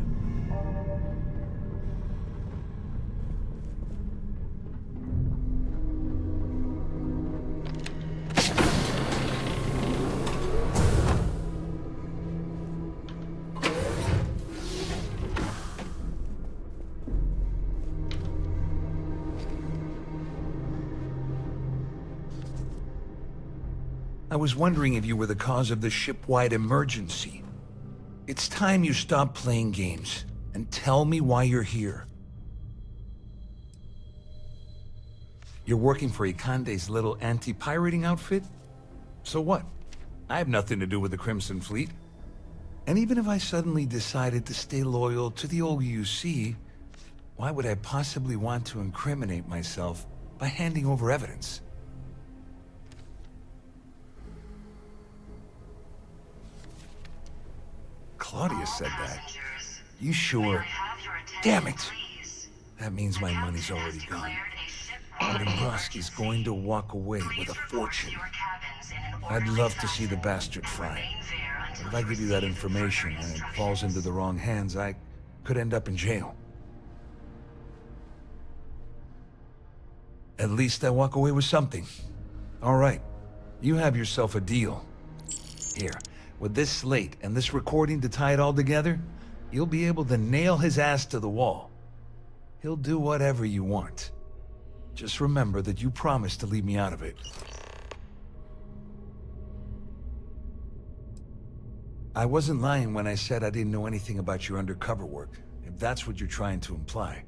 I was wondering if you were the cause of the ship-wide emergency. It's time you stop playing games and tell me why you're here. You're working for Ikande's little anti-pirating outfit? So what? I have nothing to do with the Crimson Fleet. And even if I suddenly decided to stay loyal to the old UC, why would I possibly want to incriminate myself by handing over evidence? Claudia said that. You sure? Damn it! That means my money's already gone. And Dombrowski's going to walk away with a fortune. I'd love to see the bastard fry. But if I give you that information and it falls into the wrong hands, I could end up in jail. At least I walk away with something. All right, you have yourself a deal. Here, with this slate and this recording to tie it all together, you'll be able to nail his ass to the wall. He'll do whatever you want. Just remember that you promised to leave me out of it. I wasn't lying when I said I didn't know anything about your undercover work, if that's what you're trying to imply.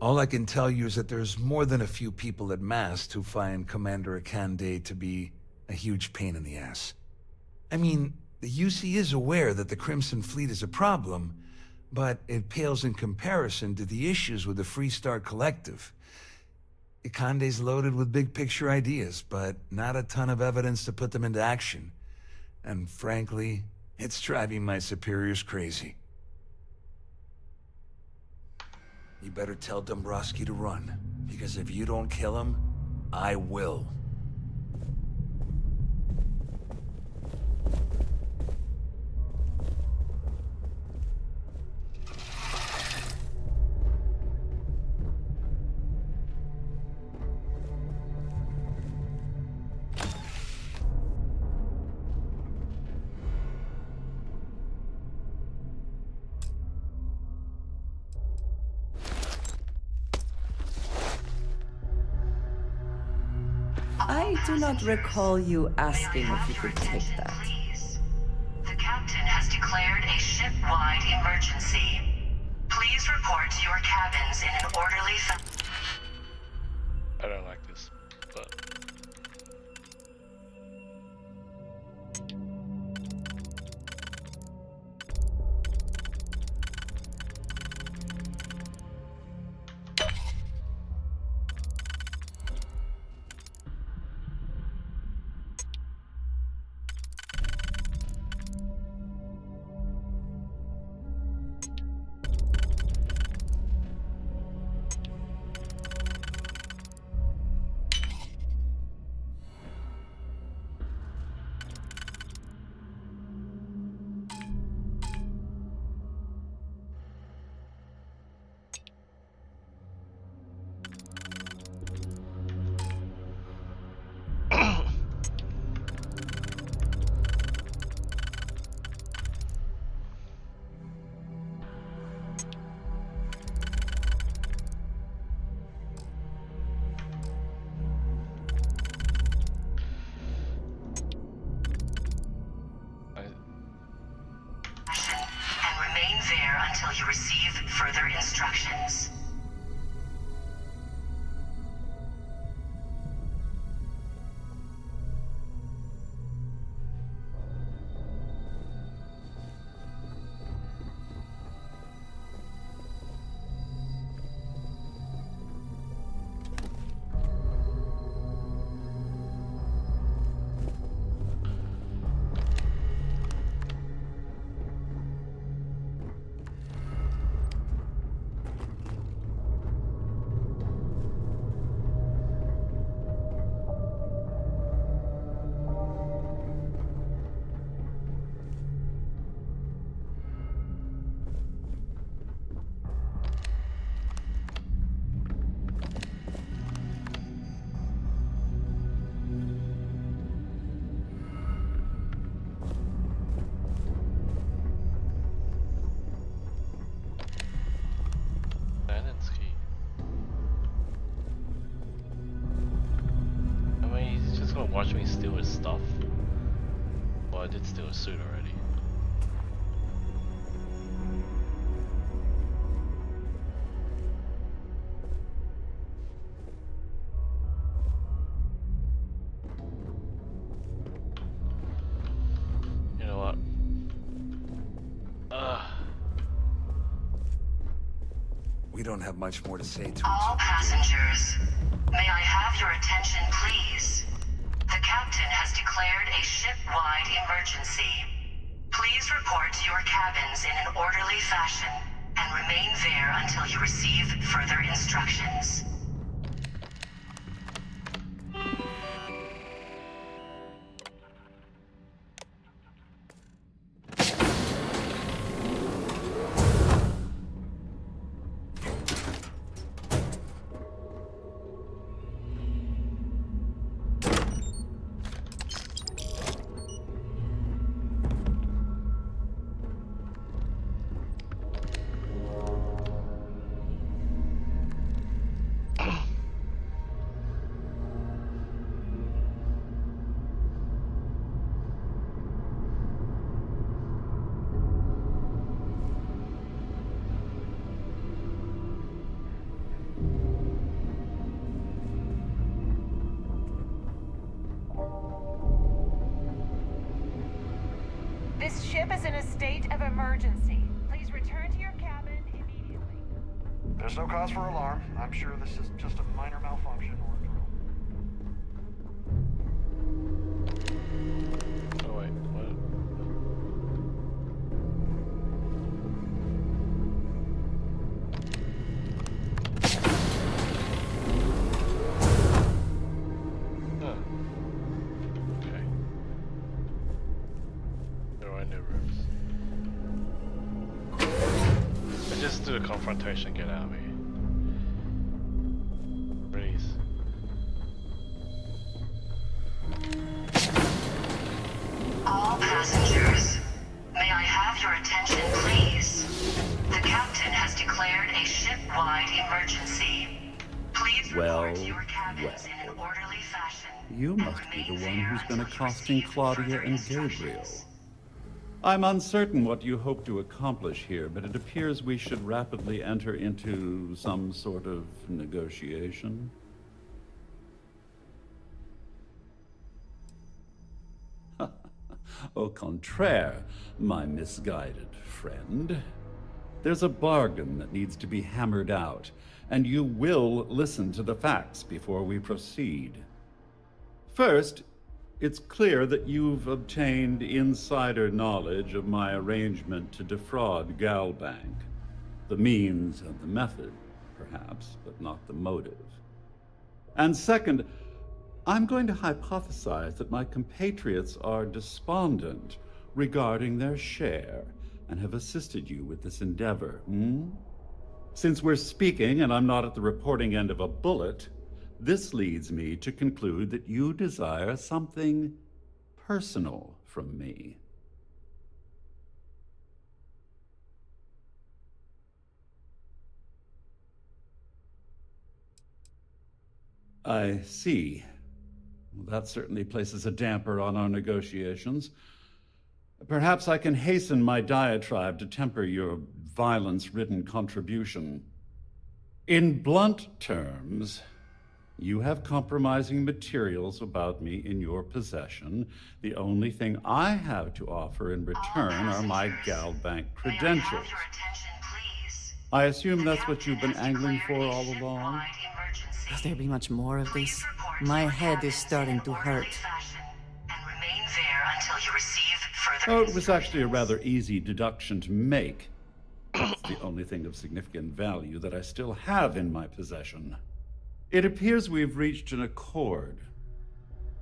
All I can tell you is that there's more than a few people at Mast who find Commander Ikande to be a huge pain in the ass. I mean, the UC is aware that the Crimson Fleet is a problem, but it pales in comparison to the issues with the Freestar Collective. Ikande's loaded with big-picture ideas, but not a ton of evidence to put them into action. And frankly, it's driving my superiors crazy. You better tell Dombrowski to run, because if you don't kill him, I will. I do not recall you asking if you could take that. The captain has declared a ship-wide emergency. Please report to your cabins in an orderly fashion. I don't like this, but... and remain there until you receive further instructions. watch me steal his stuff? Well, I did steal his suit already. You know what? We don't have much more to say to each All other. passengers, may I have your attention, please? The captain has declared a ship-wide emergency. Please report to your cabins in an orderly fashion and remain there until you receive further instructions. This ship is in a state of emergency. Please return to your cabin immediately. There's no cause for alarm. I'm sure this is just a minor malfunction or a drill. Oh wait, what? Huh. Okay. There are no rooms. Let's just do a confrontation, get out of here. Please. All passengers, may I have your attention, please? The captain has declared a ship-wide emergency. Please report to your cabins in an orderly fashion. You must be the one who's been accosting Claudia and Gabriel. I'm uncertain what you hope to accomplish here, but it appears we should rapidly enter into some sort of negotiation. Au contraire, my misguided friend. There's a bargain that needs to be hammered out, and you will listen to the facts before we proceed. First, it's clear that you've obtained insider knowledge of my arrangement to defraud Galbank. The means and the method, perhaps, but not the motive. And second, I'm going to hypothesize that my compatriots are despondent regarding their share and have assisted you with this endeavor, Since we're speaking and I'm not at the reporting end of a bullet, this leads me to conclude that you desire something personal from me. I see. Well, that certainly places a damper on our negotiations. Perhaps I can hasten my diatribe to temper your violence-ridden contribution. In blunt terms, you have compromising materials about me in your possession. The only thing I have to offer in return are my Galbank credentials. I assume that's what you've been angling for all along? Will there be much more of this? My head is starting to hurt. Remain there until you receive further Oh, it was actually a rather easy deduction to make. It's the only thing of significant value that I still have in my possession. It appears we've reached an accord.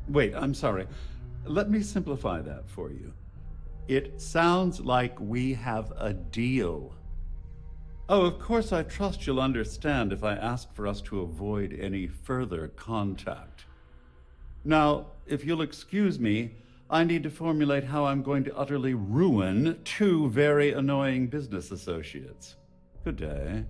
Wait, I'm sorry. Let me simplify that for you. It sounds like we have a deal. Oh, of course, I trust you'll understand if I ask for us to avoid any further contact. Now, if you'll excuse me, I need to formulate how I'm going to utterly ruin two very annoying business associates. Good day.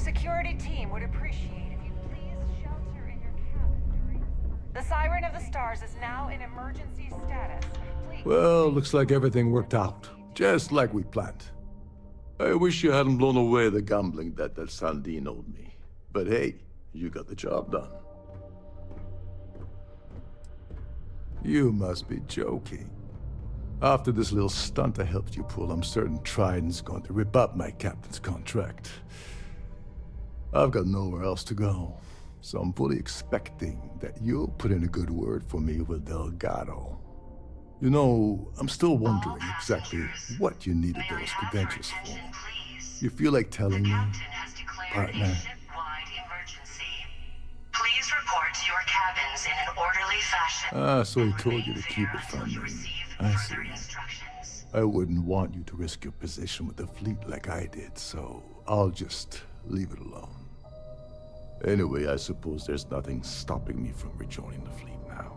security team would appreciate if you please shelter in your cabin during... The Siren of the Stars is now in emergency status. Please... Well, looks like everything worked out, just like we planned. I wish you hadn't blown away the gambling debt that Sandine owed me. But hey, you got the job done. You must be joking. After this little stunt I helped you pull, I'm certain Trident's going to rip up my captain's contract. I've got nowhere else to go, so I'm fully expecting that you'll put in a good word for me with Delgado. You know, I'm still wondering exactly what you needed those credentials for. You feel like telling me, partner? Please report to your cabins in an orderly fashion. Ah, so he told you to keep it from me. I see. I wouldn't want you to risk your position with the fleet like I did, so I'll just leave it alone. Anyway, I suppose there's nothing stopping me from rejoining the fleet now.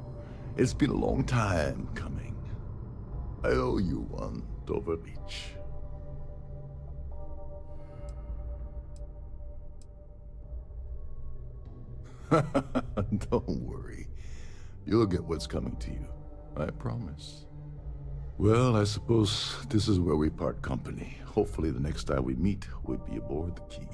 It's been a long time coming. I owe you one, Dover Beach. Don't worry. You'll get what's coming to you. I promise. Well, I suppose this is where we part company. Hopefully the next time we meet, we'll be aboard the Key.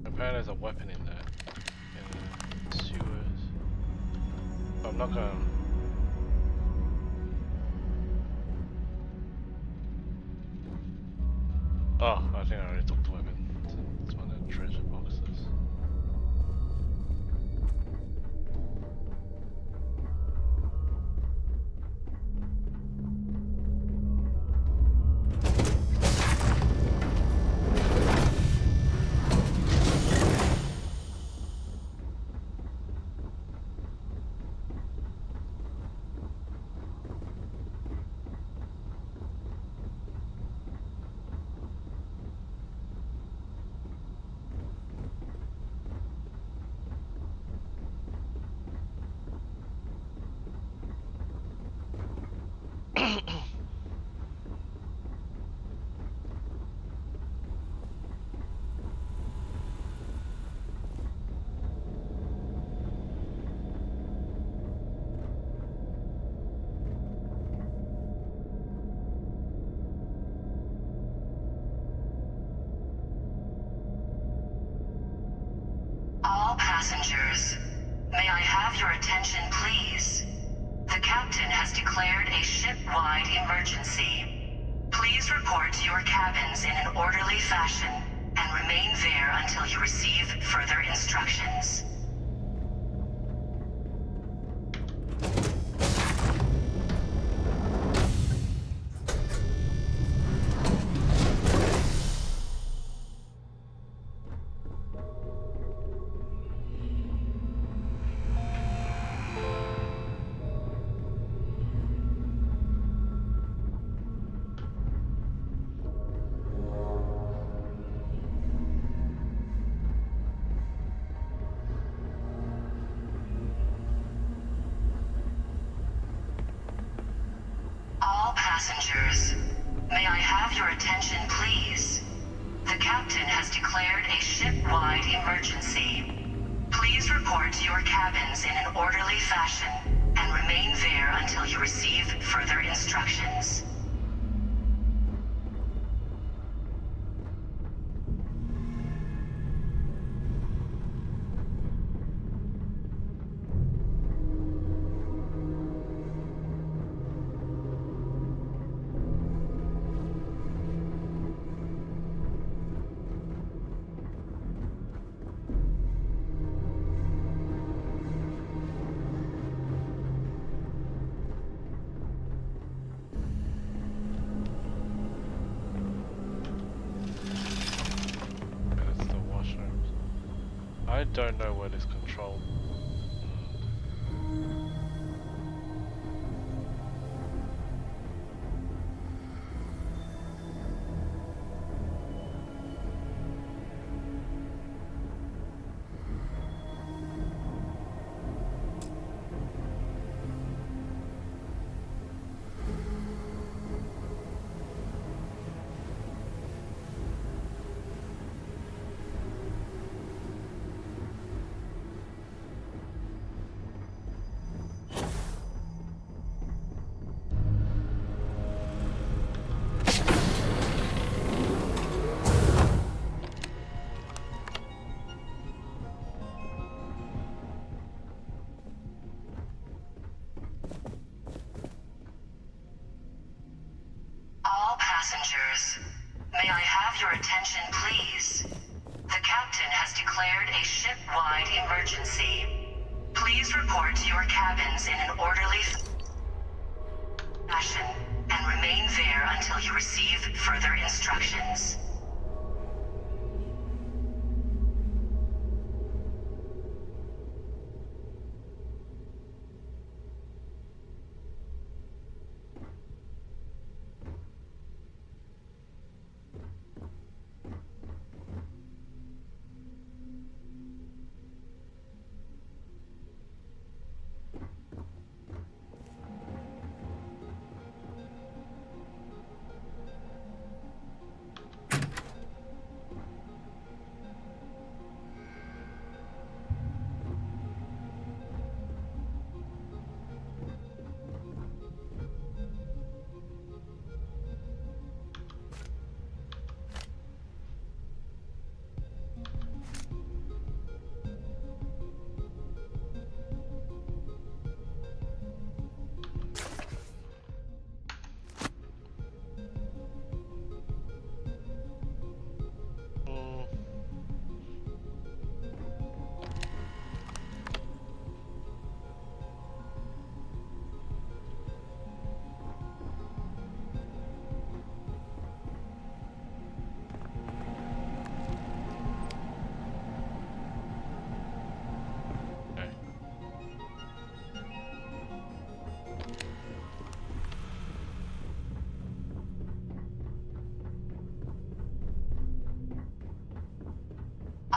Apparently there's a weapon in there. In the sewers. But I'm not gonna... Oh, I think I already took the weapon. It's one of the treasure boxes. All passengers, may I have your attention, please? The captain has declared a ship-wide emergency. Please report to your cabins in an orderly fashion and remain there until you receive further instructions. All passengers, may I have your attention, please? The captain has declared a ship-wide emergency. Please report to your cabins in an orderly fashion and remain there until you receive further instructions. I don't know where this control... have your attention, please? The captain has declared a ship-wide emergency. Please report to your cabins in an orderly fashion and remain there until you receive further instructions.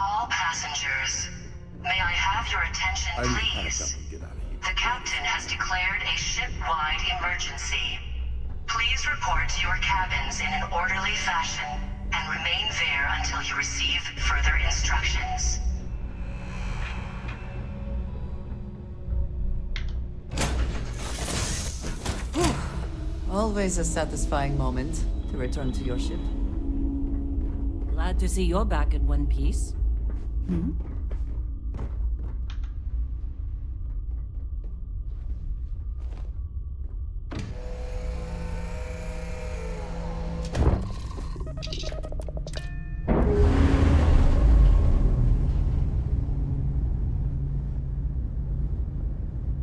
All passengers, may I have your attention, I need to pack please? up and get out of here. The captain has declared a ship-wide emergency. Please report to your cabins in an orderly fashion and remain there until you receive further instructions. Always a satisfying moment to return to your ship. Glad to see you're back in one piece. Hmm?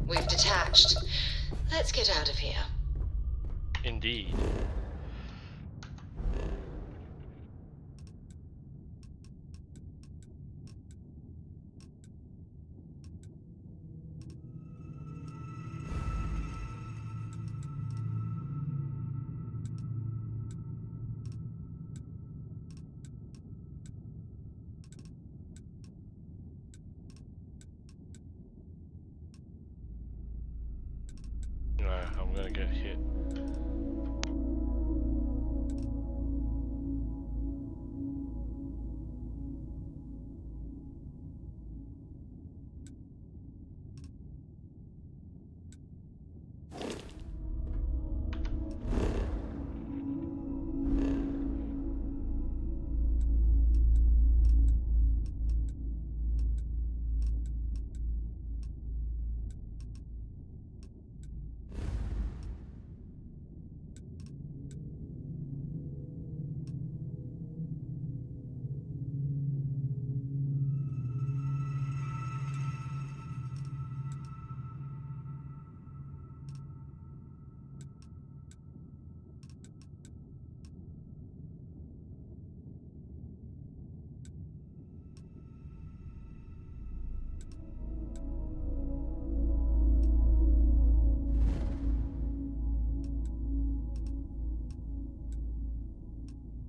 We've detached. Let's get out of here. Indeed. I'm gonna get hit.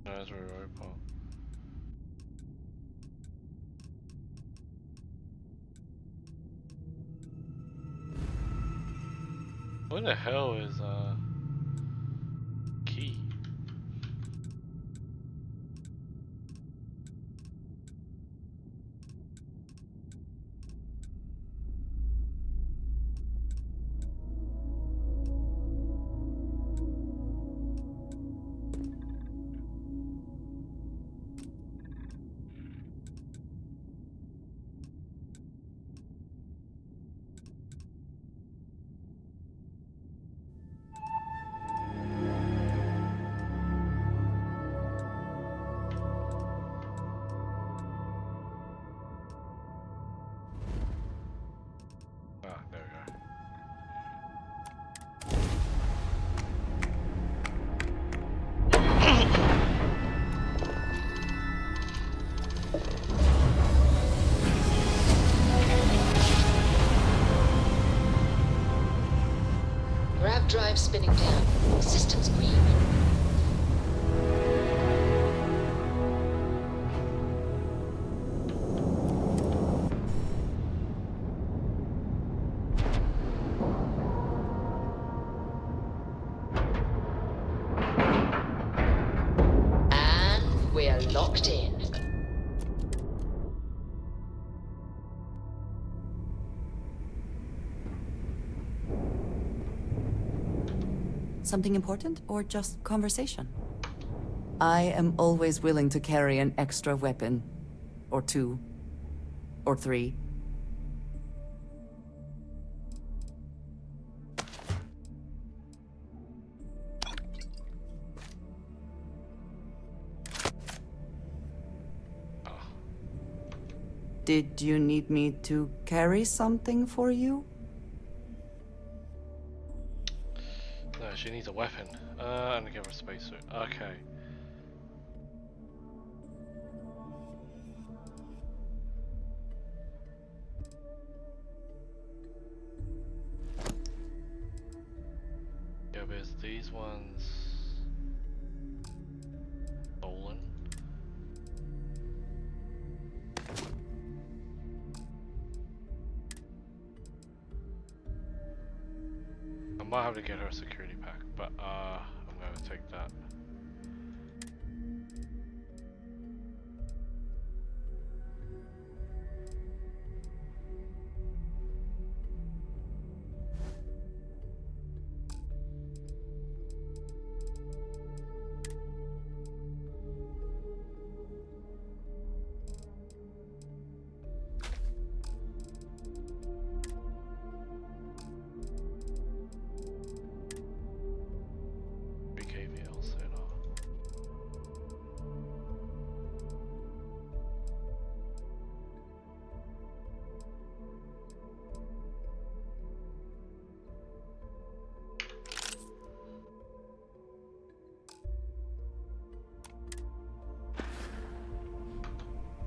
That's very right, Paul. What the hell is key? drive spinning down. Systems green. And we're locked in. Something important or just conversation? I am always willing to carry an extra weapon. Or two. Or three. Did you need me to carry something for you? No, she needs a weapon. And give her a spacesuit. Okay. Yeah, there's these ones. Stolen. I might have to get her a security pack, but I'm gonna take that. BKVL set off.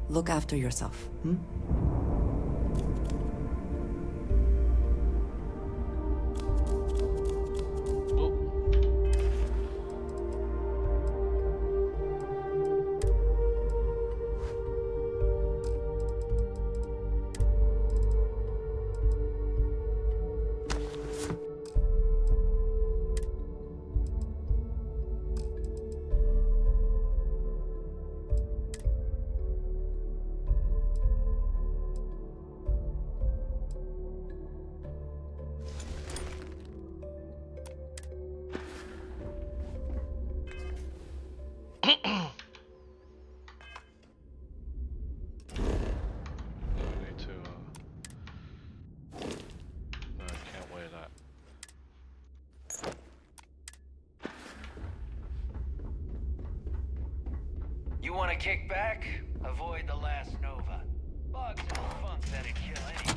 Look after yourself, hmm? You want to kick back? Avoid the last Nova. Bugs and funk that'd kill any.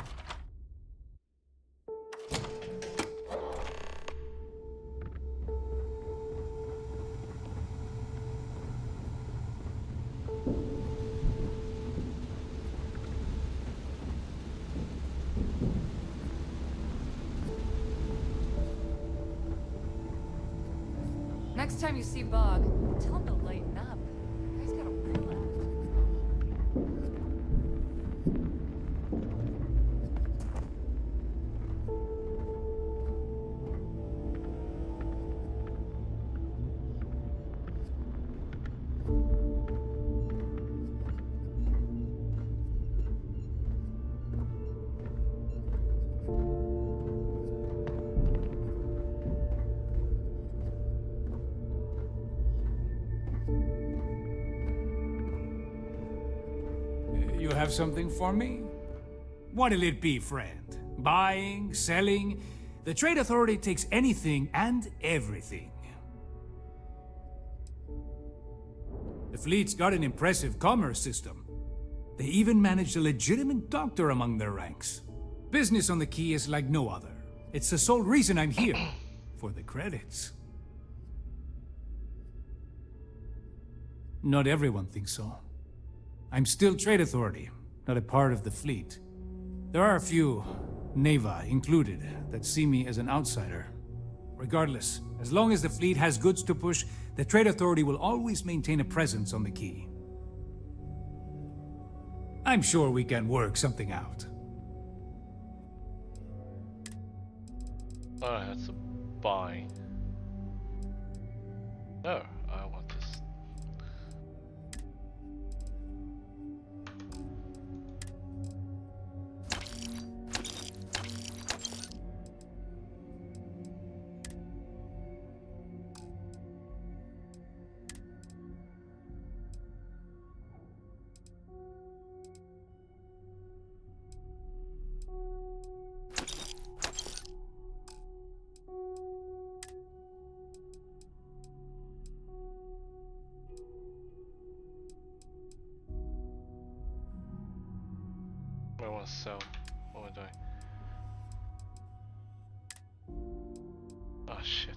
Next time you see Bog, tell him to lighten up. He's got a real You have something for me? What'll it be, friend? Buying? Selling? The Trade Authority takes anything and everything. The fleet's got an impressive commerce system. They even managed a legitimate doctor among their ranks. Business on the Key is like no other. It's the sole reason I'm here. For the credits. Not everyone thinks so. I'm still Trade Authority, not a part of the fleet. There are a few, Neva included, that see me as an outsider. Regardless, as long as the fleet has goods to push, the Trade Authority will always maintain a presence on the Key. I'm sure we can work something out. Oh, that's a buy. No, I want this. I want to sell. What am I doing? Oh shit.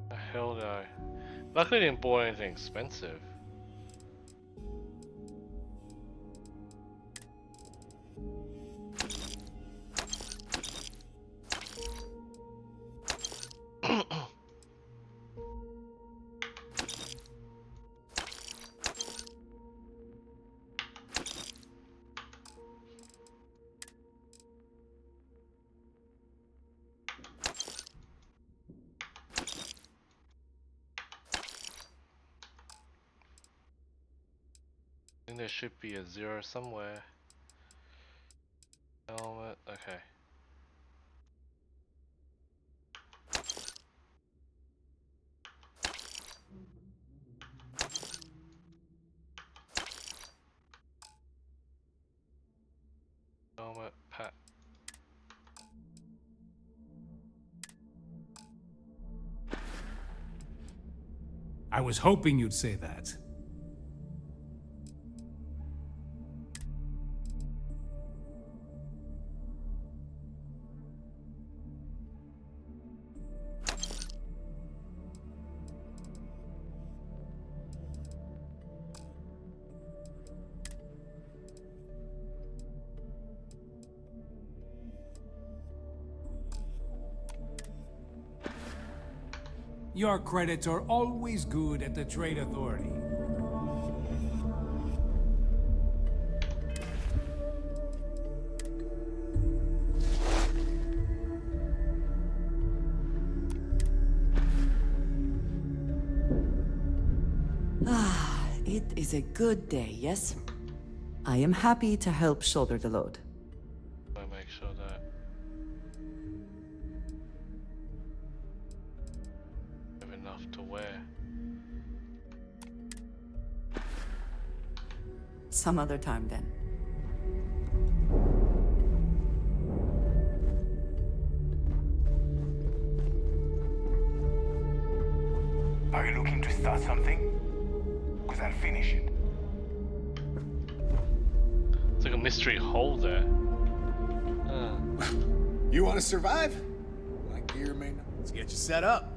The hell did I? Luckily I didn't buy anything expensive. I think there should be a 0 somewhere. Helmet, okay. Helmet, pat. I was hoping you'd say that. Your credits are always good at the Trade Authority. Ah, it is a good day, yes? I am happy to help shoulder the load. I make sure that I have enough to wear. Some other time then. Are you looking to start something? Because I'll finish it. It's like a mystery hole there. You want to survive? My gear may not. Let's get you set up.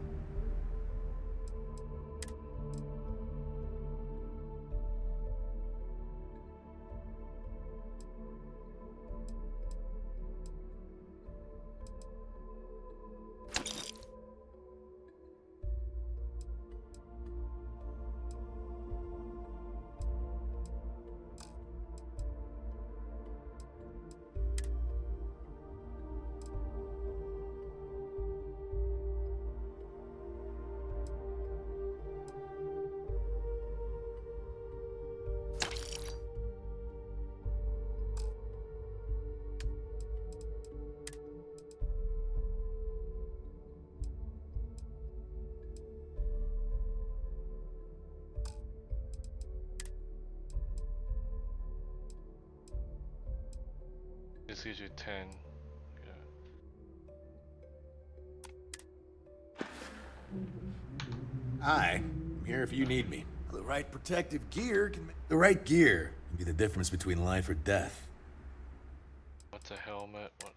This gives you 10. Hi, I'm here if you need me. The right protective gear can make... The right gear can be the difference between life or death. What's a helmet? What?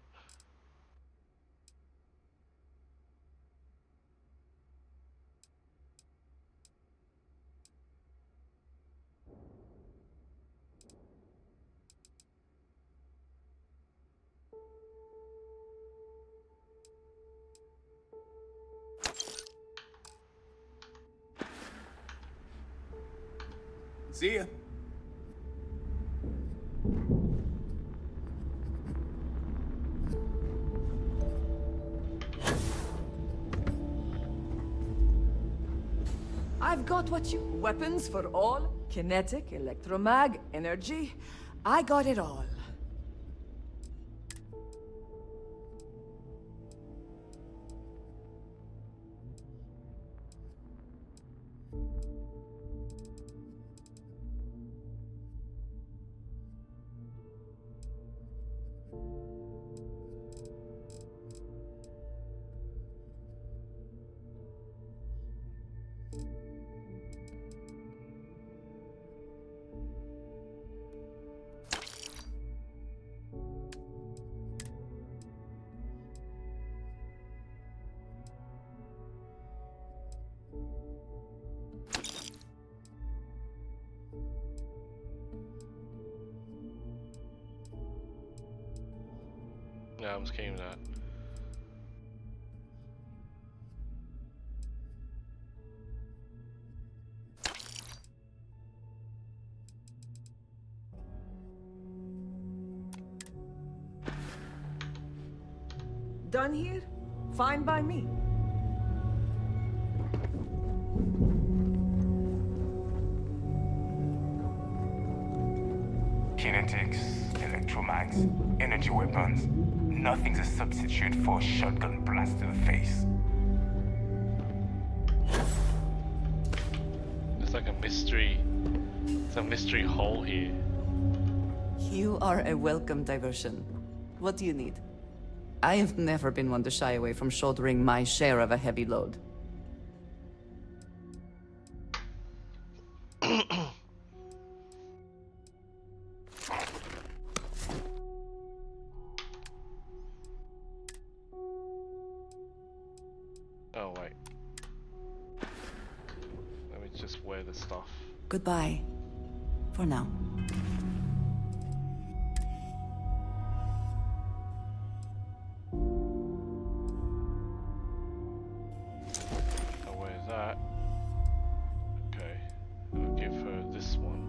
See ya. I've got what you... Weapons for all? Kinetic, electromag, energy? I got it all. Yeah, I'm just kidding with that. Done here? Fine by me. Kinetics, electromags, energy weapons. Nothing's a substitute for a shotgun blast to the face. It's like a mystery. It's a mystery hole here. You are a welcome diversion. What do you need? I have never been one to shy away from shouldering my share of a heavy load. Oh wait. Let me just wear the stuff. Goodbye. For now. I'll wear that. Okay. I'll give her this one.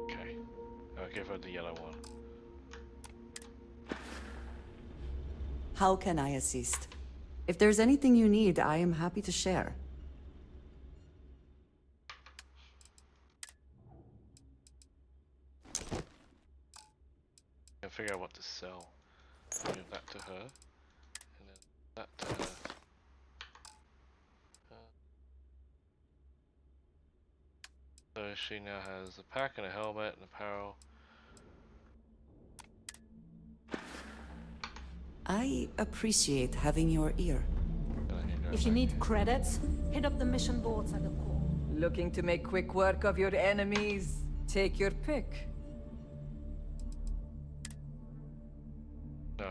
Okay. I'll give her the yellow one. How can I assist? If there's anything you need, I am happy to share. I'll figure out what to sell. Give that to her. And then that to her. So she now has a pack and a helmet and apparel. I appreciate having your ear. If you need credits, hit up the mission boards at the core. Looking to make quick work of your enemies? Take your pick. No,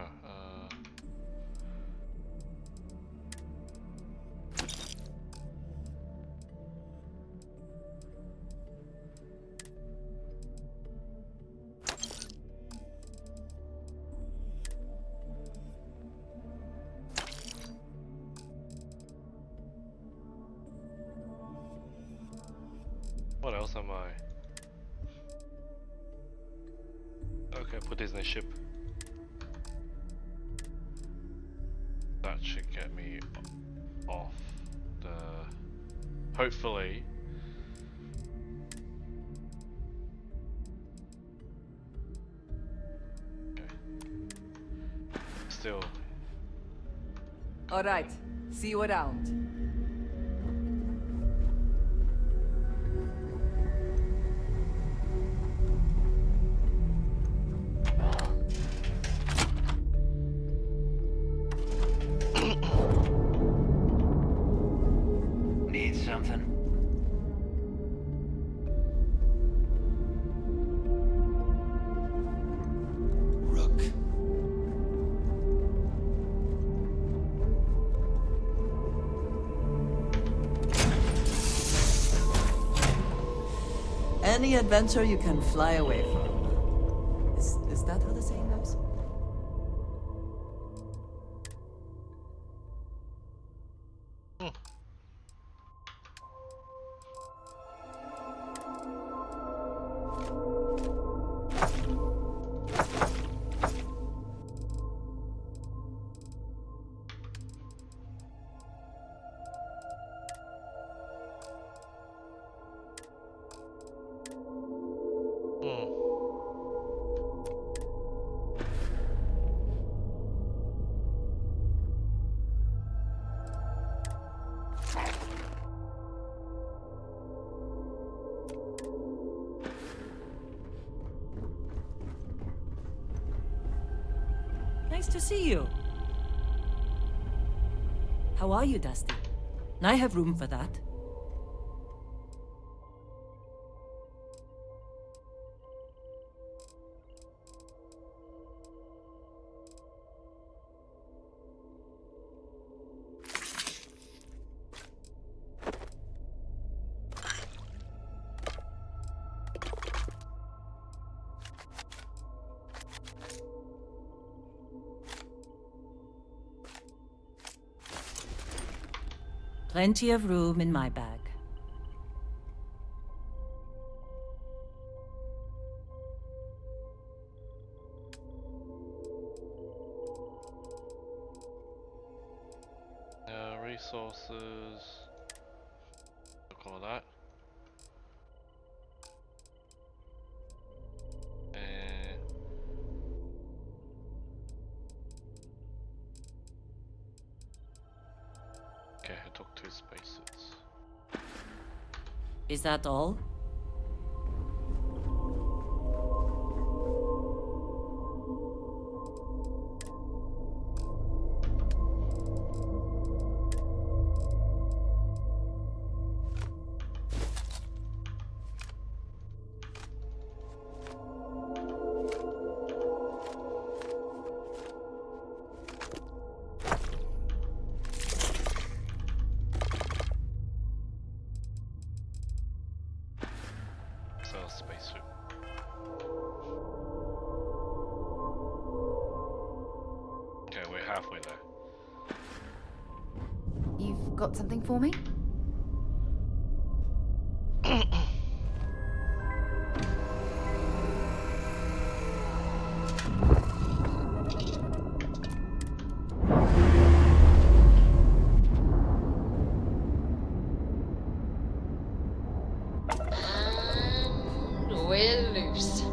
what else am I? Okay, put this in the ship. That should get me off the... hopefully. Okay. Still. All right. See you around. Need something? Rook. any adventure you can fly away from. Is that how the saying goes? Nice to see you. How are you, Dusty? I have room for that. Plenty of room in my bag. Resources. Look all that. Okay, I took 2 spaces. Is that all? Spacesuit. Okay, we're halfway there. You've got something for me? We're loose.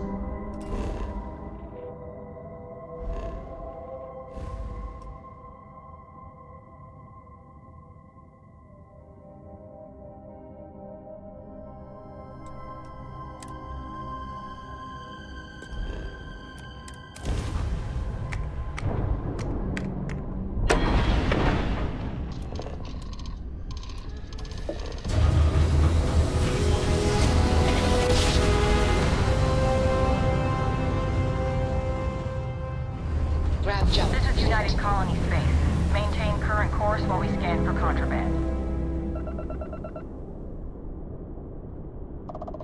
This is United Colony Space. Maintain current course while we scan for contraband.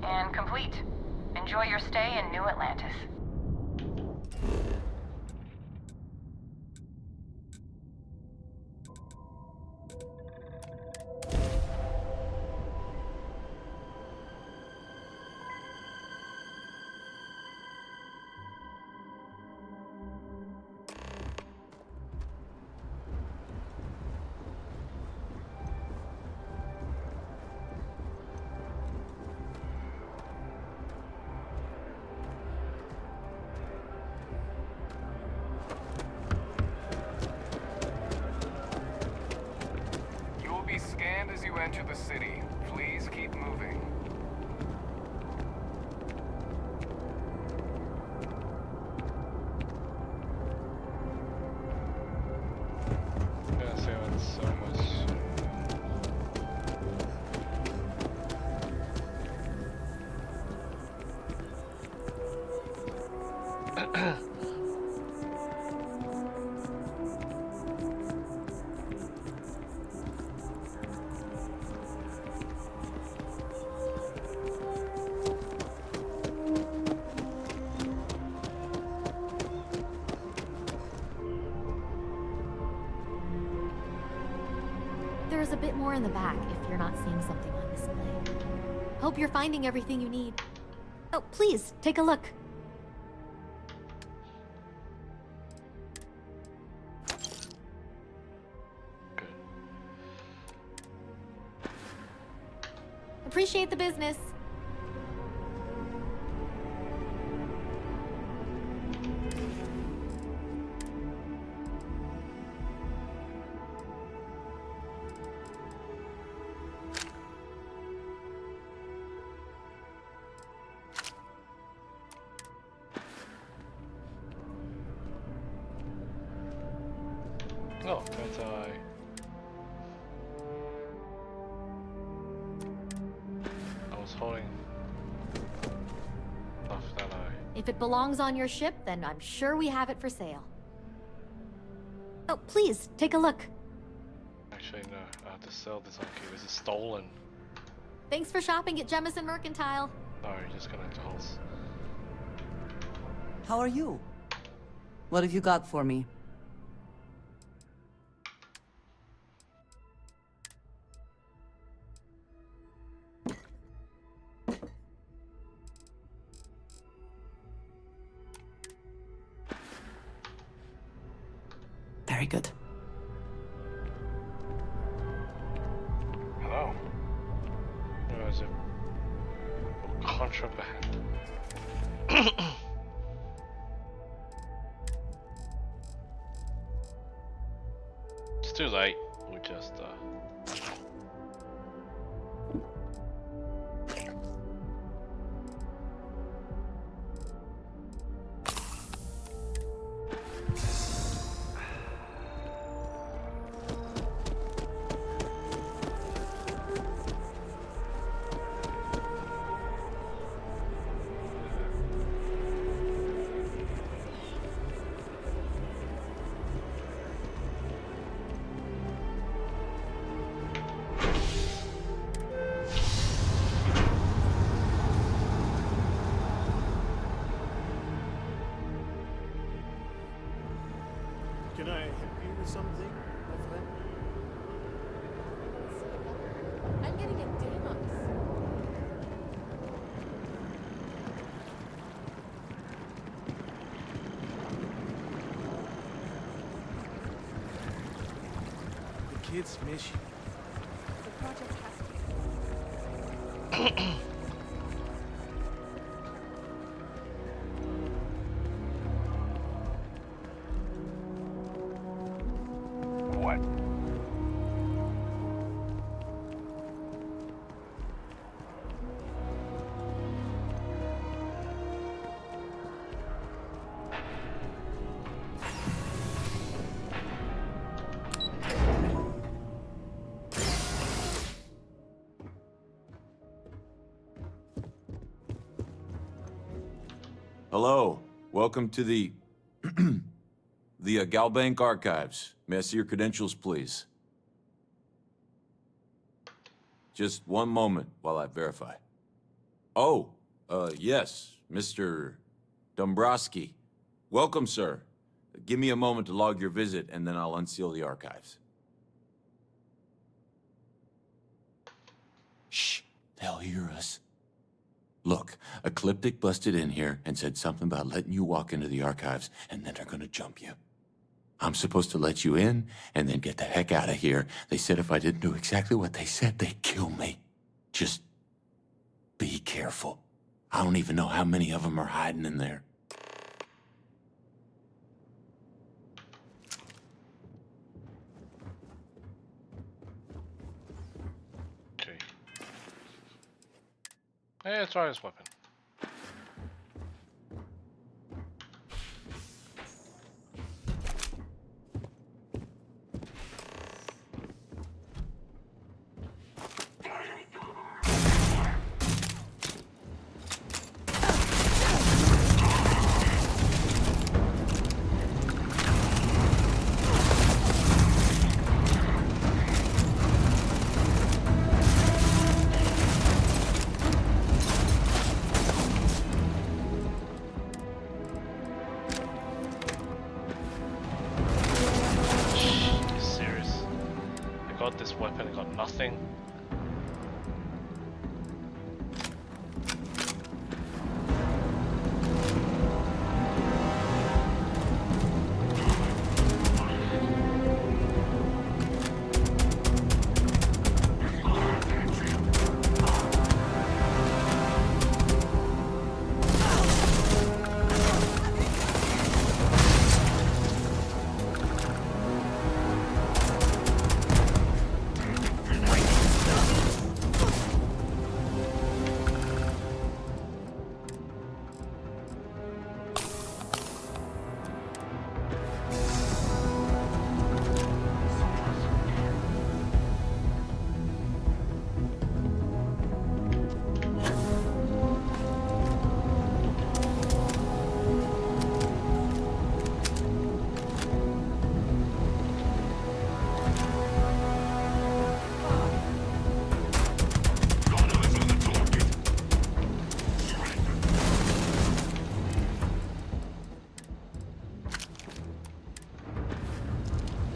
And complete. Enjoy your stay in New Atlantis. Scanned as you enter the city. Please keep moving. Yeah, so it's so much. door's a bit more in the back if you're not seeing something on display. Hope you're finding everything you need. Oh, please, take a look. Appreciate the business. Oh, that's I was holding off that eye. If it belongs on your ship, then I'm sure we have it for sale. Oh, please, take a look. Actually, no, I have to sell this on key. This is stolen. Thanks for shopping at Jemison Mercantile. No, you're just gonna toss. How are you? What have you got for me? Very good. Hello. Where is it? Contraband. It's too late. We just Can I help you with something, my friend? I'm getting a Deimos. The kids miss you. The project has to be. What? Hello, welcome to the Galbank Archives. May I see your credentials, please? Just one moment while I verify. Oh, yes, Mr. Dombrowski. Welcome, sir. Give me a moment to log your visit, and then I'll unseal the archives. Shh, they'll hear us. Look, Ecliptic busted in here and said something about letting you walk into the archives, and then they're gonna jump you. I'm supposed to let you in, and then get the heck out of here. They said if I didn't do exactly what they said, they'd kill me. Just be careful. I don't even know how many of them are hiding in there. okay. Hey, let's try this weapon. Nothing.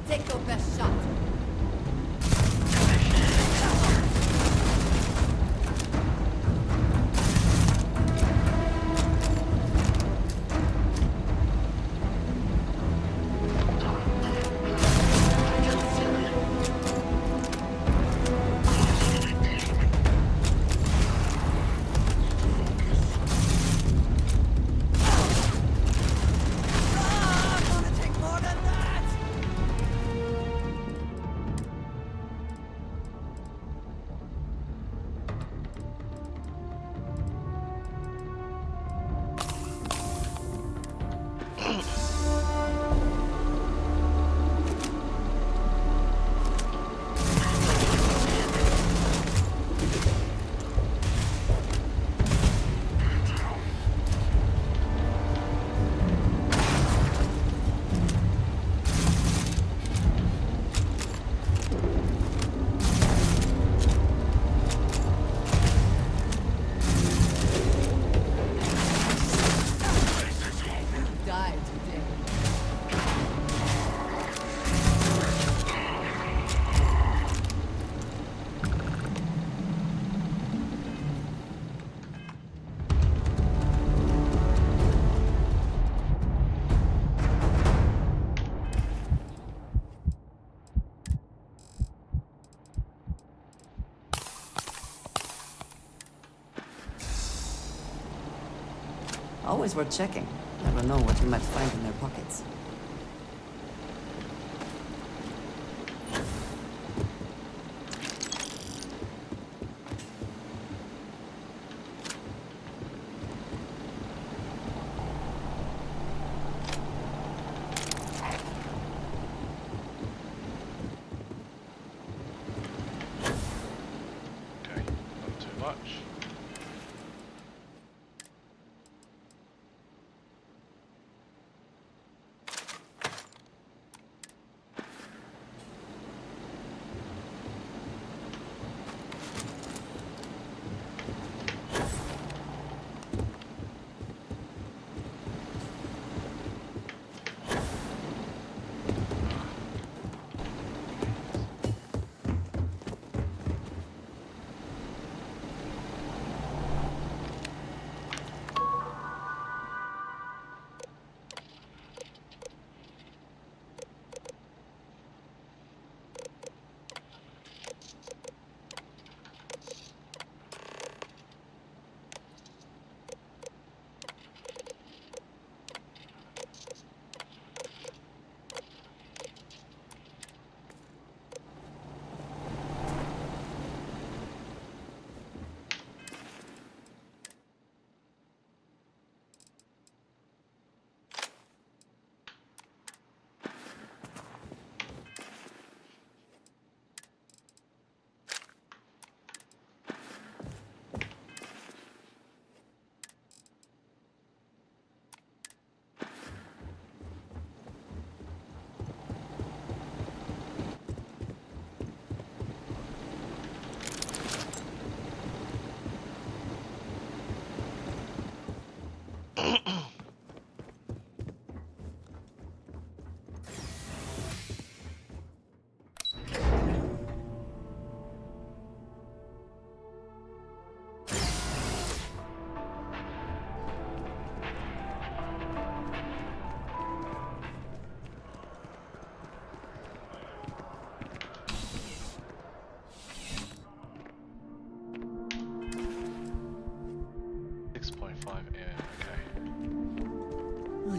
Take your best shot. Always worth checking. Never know what you might find in their pockets. Okay, not too much.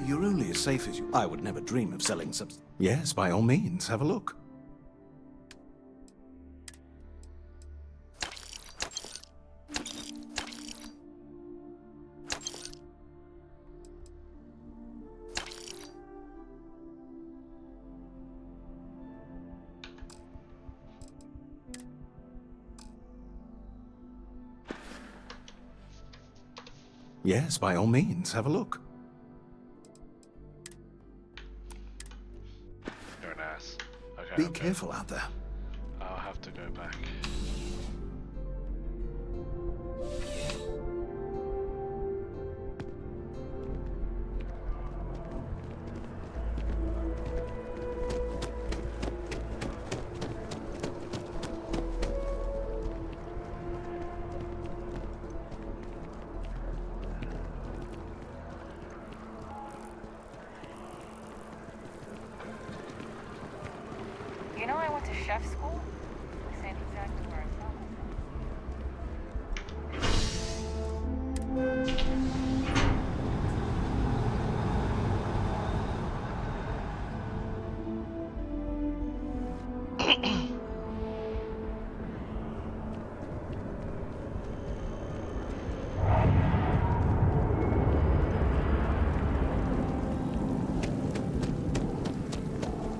you're only as safe as you... I would never dream of selling Yes, by all means, have a look. Yes, by all means, have a look. You're an ass. Okay. Be careful out there. I'll have to go back. You know I went to chef school? This ain't exactly where I saw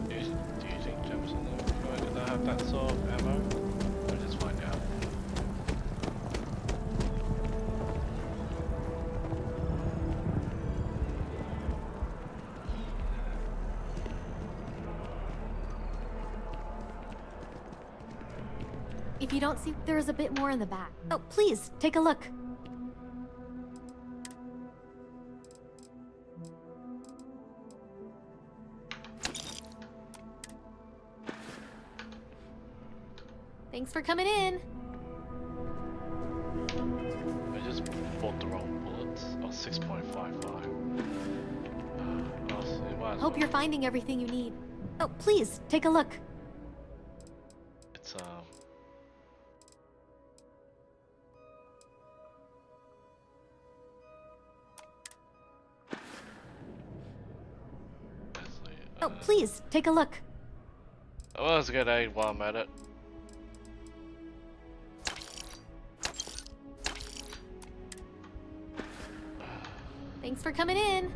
Do you think Jefferson gonna have that sort of ammo? We'll just find out. If you don't see, there is a bit more in the back. Oh, please, take a look. Thanks for coming in. I just bought the wrong bullets. Oh, 6.55. Hope you're finding everything you need. Oh, please, take a look. It's Oh, please, take a look. Oh, let's get aid while I'm at it. Thanks for coming in.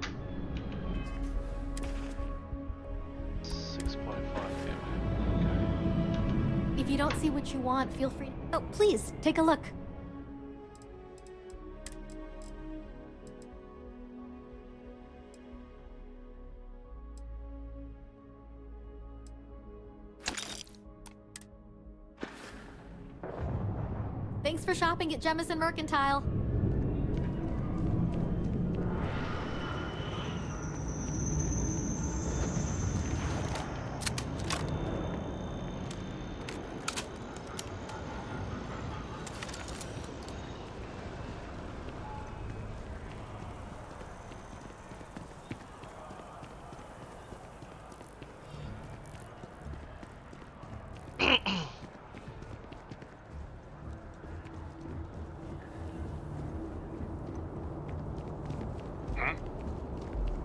6.5. If you don't see what you want, feel free. Oh, please, take a look. Thanks for shopping at Jemison Mercantile.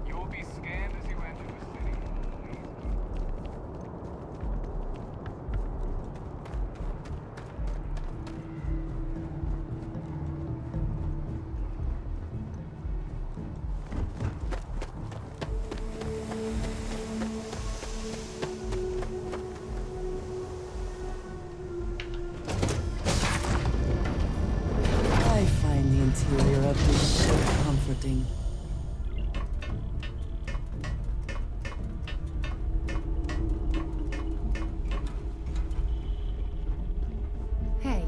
You will be scanned as you enter the city. I find the interior of this so comforting. Hey.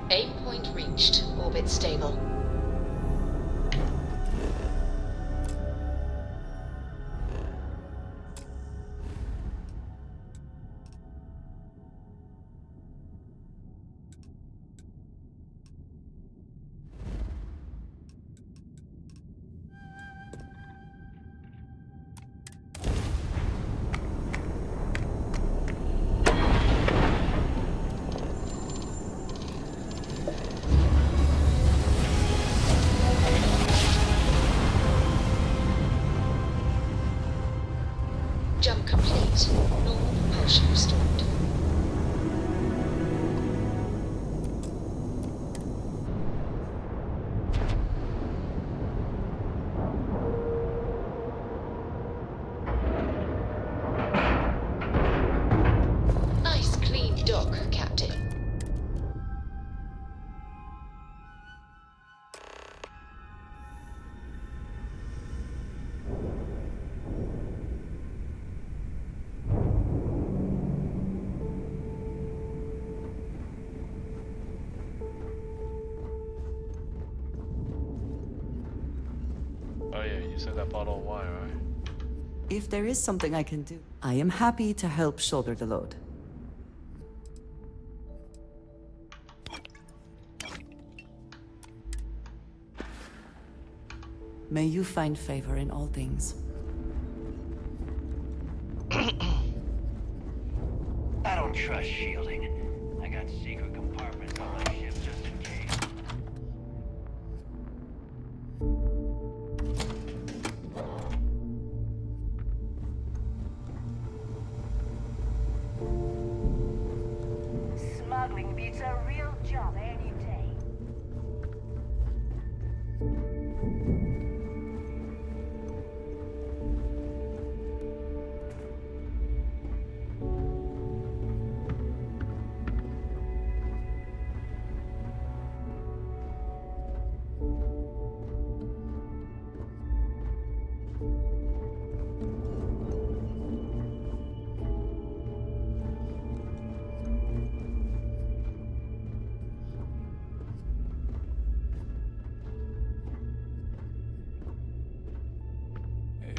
Aim point reached. Orbit stable. You said that part on why, right? If there is something I can do, I am happy to help shoulder the load. May you find favor in all things. I don't trust shielding. I got secret compartments on my ship just in case. Smuggling beats a real job any day.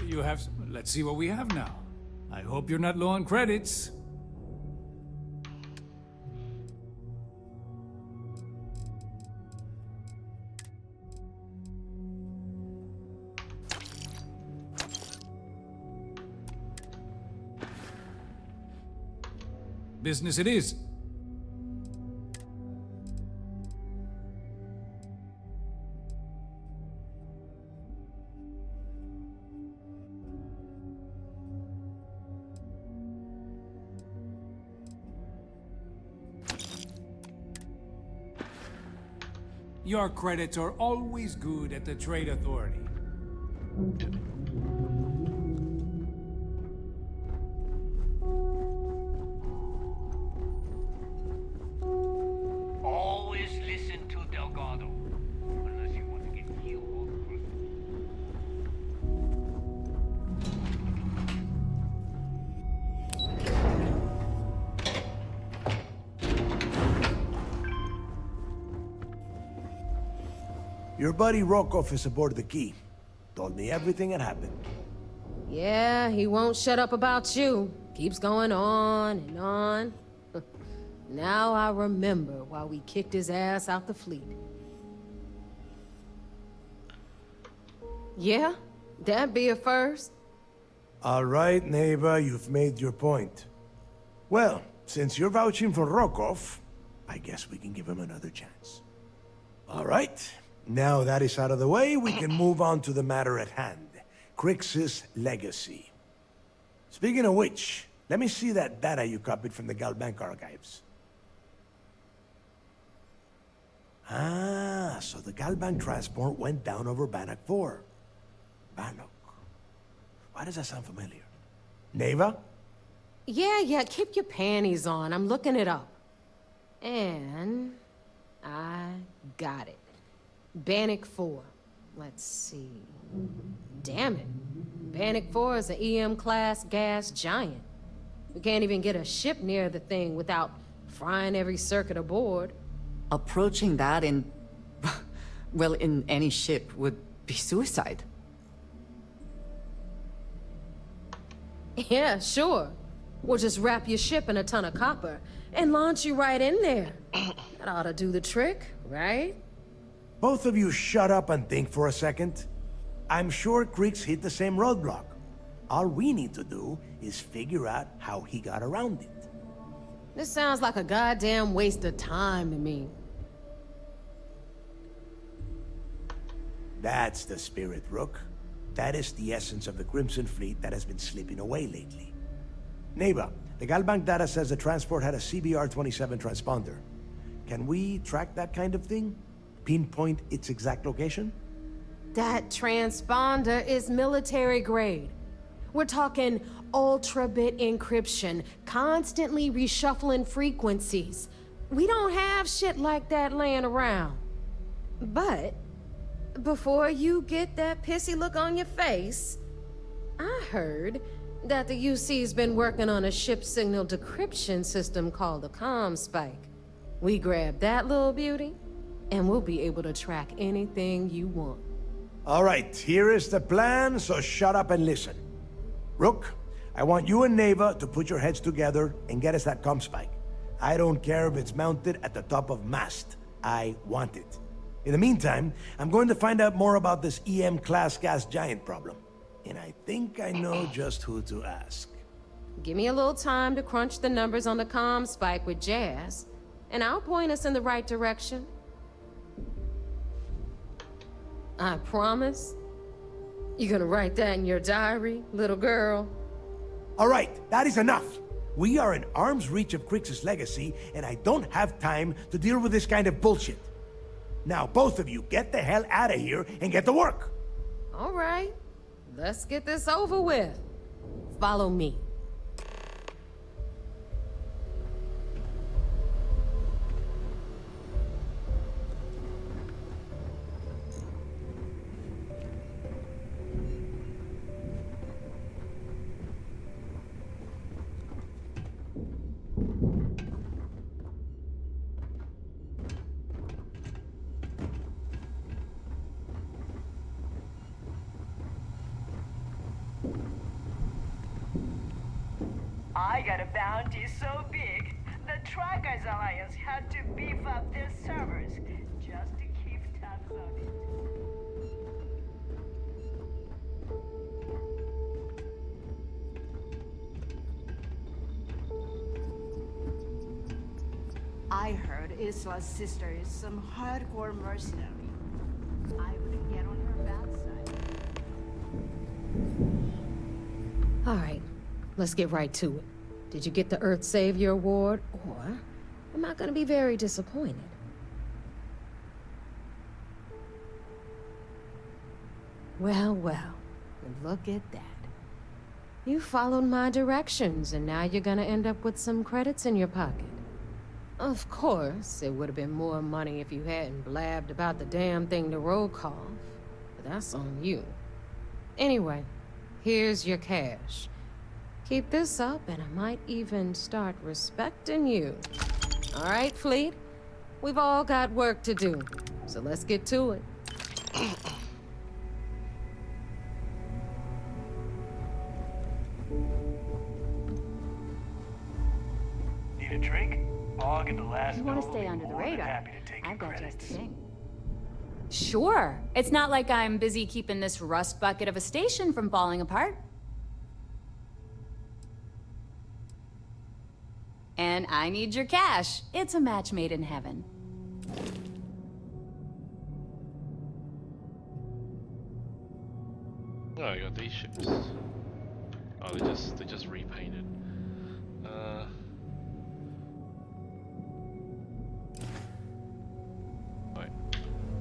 You have. Let's see what we have now. I hope you're not low on credits. Business it is. Your credits are always good at the Trade Authority. Always listen to Delgado. Unless you want to get killed. Your buddy Rokov is aboard the Key. Told me everything that happened. Yeah, he won't shut up about you. Keeps going on and on. Now I remember why we kicked his ass out the fleet. Yeah, that'd be a first. All right, Neva, you've made your point. Well, since you're vouching for Rokov, I guess we can give him another chance. All right, now that is out of the way, we can move on to the matter at hand. Crix's legacy. Speaking of which, let me see that data you copied from the Galbank archives. Ah, so the Galbank transport went down over Bannock 4. Bannock. Why does that sound familiar? Neva? Yeah, keep your panties on. I'm looking it up. And I got it. Bannock 4. Let's see. Damn it. Bannock 4 is an EM-class gas giant. We can't even get a ship near the thing without frying every circuit aboard. Approaching that in... well, in any ship would be suicide. Yeah, sure. We'll just wrap your ship in a ton of copper and launch you right in there. That ought to do the trick, right? Both of you shut up and think for a second. I'm sure Crix hit the same roadblock. All we need to do is figure out how he got around it. This sounds like a goddamn waste of time to me. That's the spirit, Rook. That is the essence of the Crimson Fleet that has been slipping away lately. Neva, the Galbank data says the transport had a CBR-27 transponder. Can we track that kind of thing? Pinpoint its exact location? That transponder is military grade. We're talking ultra-bit encryption, constantly reshuffling frequencies. We don't have shit like that laying around. But before you get that pissy look on your face, I heard that the UC's been working on a ship signal decryption system called the ComSpike. We grab that little beauty, and we'll be able to track anything you want. All right, here is the plan, so shut up and listen. Rook, I want you and Neva to put your heads together and get us that comm spike. I don't care if it's mounted at the top of mast. I want it. In the meantime, I'm going to find out more about this EM-class gas giant problem. And I think I know just who to ask. Give me a little time to crunch the numbers on the comm spike with Jazz, and I'll point us in the right direction. I promise. You gonna write that in your diary, little girl? All right, that is enough. We are in arm's reach of Crix's legacy, and I don't have time to deal with this kind of bullshit. Now, both of you, get the hell out of here and get to work. All right, let's get this over with. Follow me. I got a bounty so big, the Trackers Alliance had to beef up their servers just to keep tabs on it. I heard Iswa's sister is some hardcore mercenary. I wouldn't get on her bad side. All right, let's get right to it. Did you get the Earth Savior Award, or am I gonna be very disappointed? Well, well, look at that. You followed my directions, and now you're gonna end up with some credits in your pocket. Of course, it would have been more money if you hadn't blabbed about the damn thing to Rokov, but that's on you. Anyway, here's your cash. Keep this up, and I might even start respecting you. All right, Fleet? We've all got work to do, so let's get to it. Need a drink? I'll get the last. You want to Nova. stay under the More than radar? happy to take your I've got just credits. the thing. Sure. It's not like I'm busy keeping this rust bucket of a station from falling apart. And I need your cash. It's a match made in heaven. Oh, I got these ships. Oh, they just repainted. Right.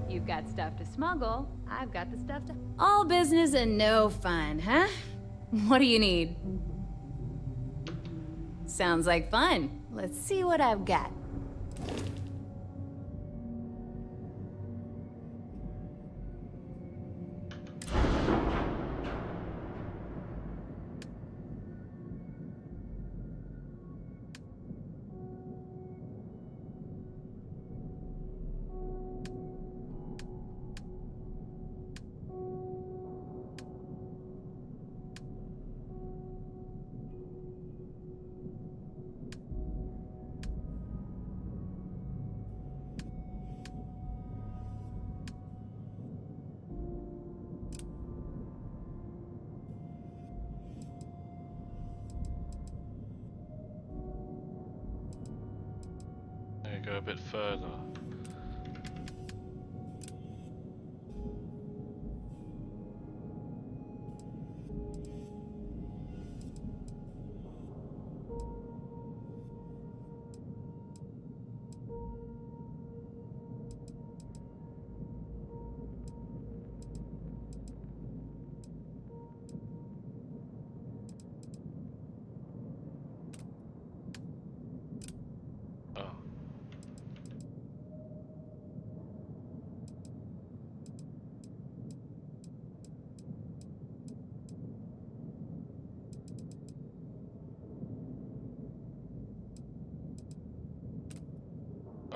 You've got stuff to smuggle. I've got the stuff to... All business and no fun, huh? What do you need? Sounds like fun. Let's see what I've got. Go a bit further.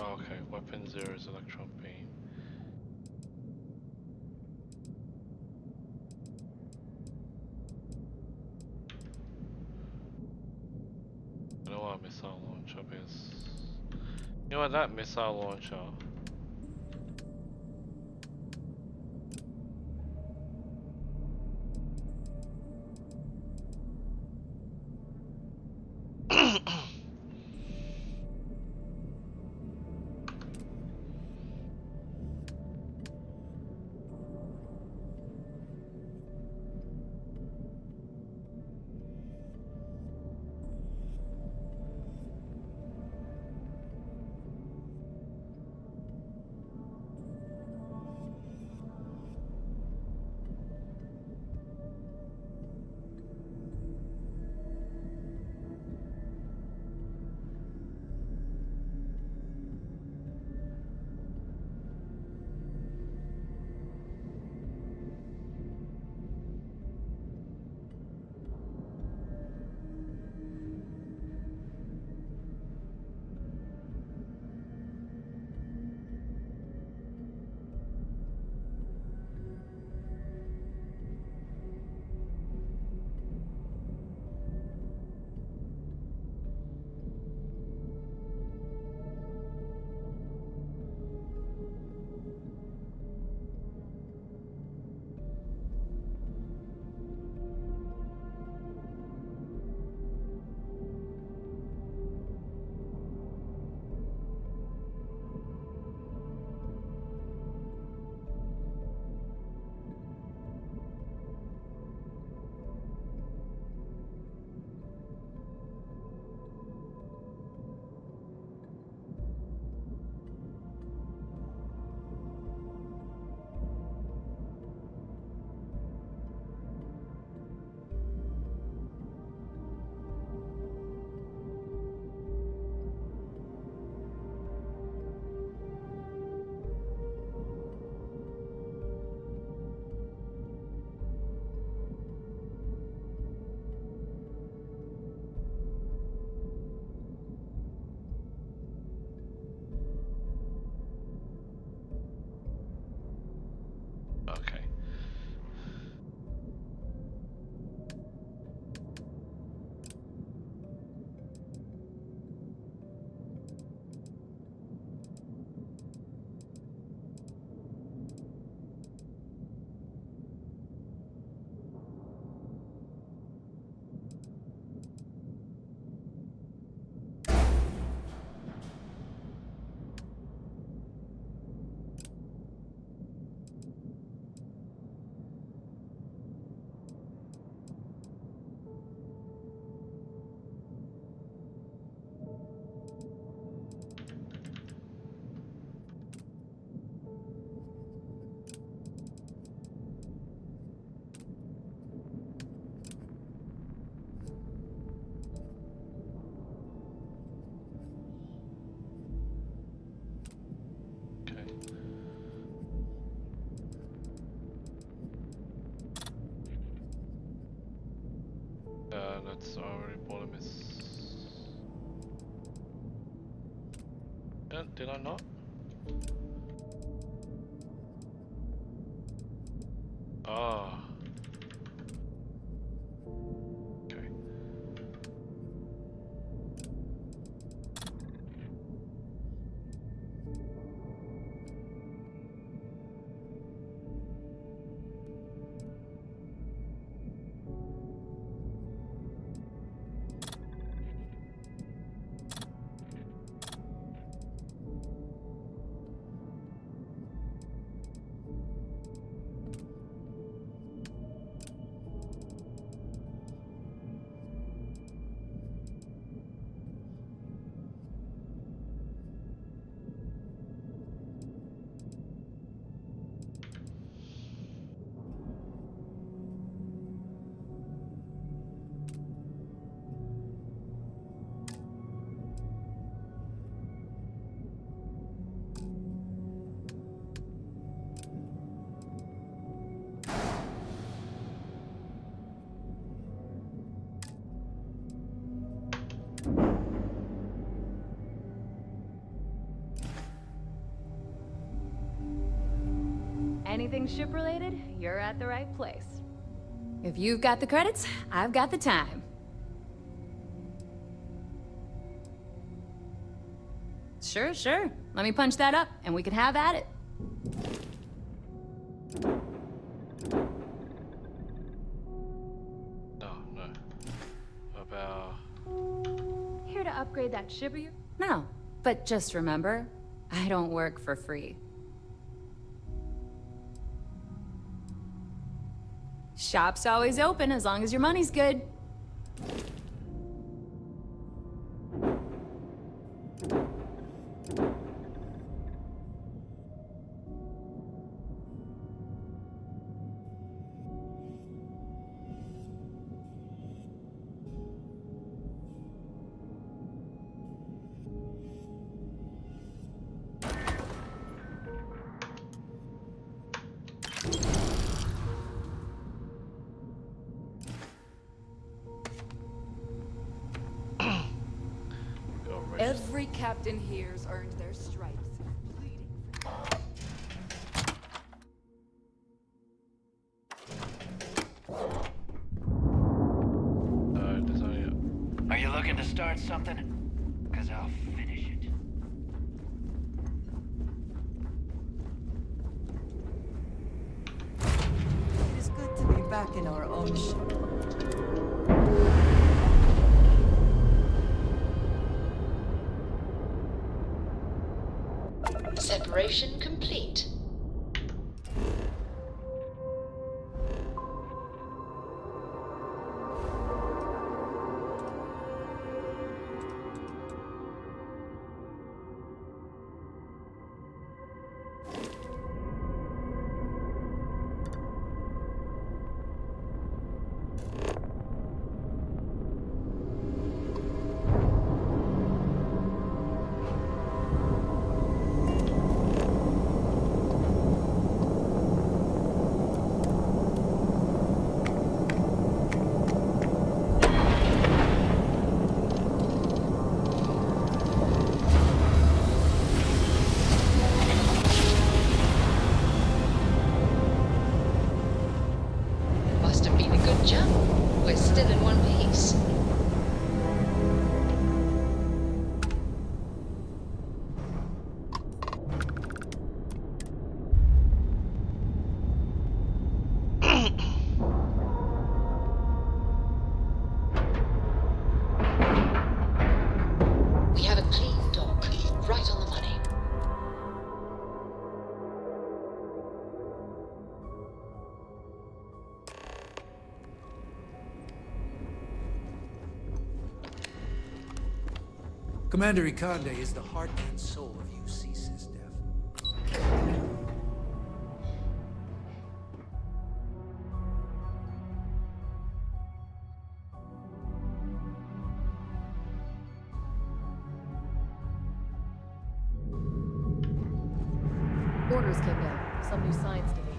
Oh, okay, weapon 0 is electron beam. Copies. You know what, that missile launcher. Okay. That's already bottom is. Yeah, did I not? Ah. Okay. Anything ship-related, you're at the right place. If you've got the credits, I've got the time. Sure, sure. Let me punch that up, and we can have at it. No. About... Here to upgrade that ship of yours? No, but just remember, I don't work for free. Shop's always open as long as your money's good. Every captain here's earned their stripes through bleeding. Are you looking to start something? Because I'll finish it. It is good to be back in our own ship. Separation complete. Must have been a good jump. We're still in one piece. We have a clean dock, right on the money. Commander Ikande is the heart and soul of UC SysDef. Orders came down. Some new science debate.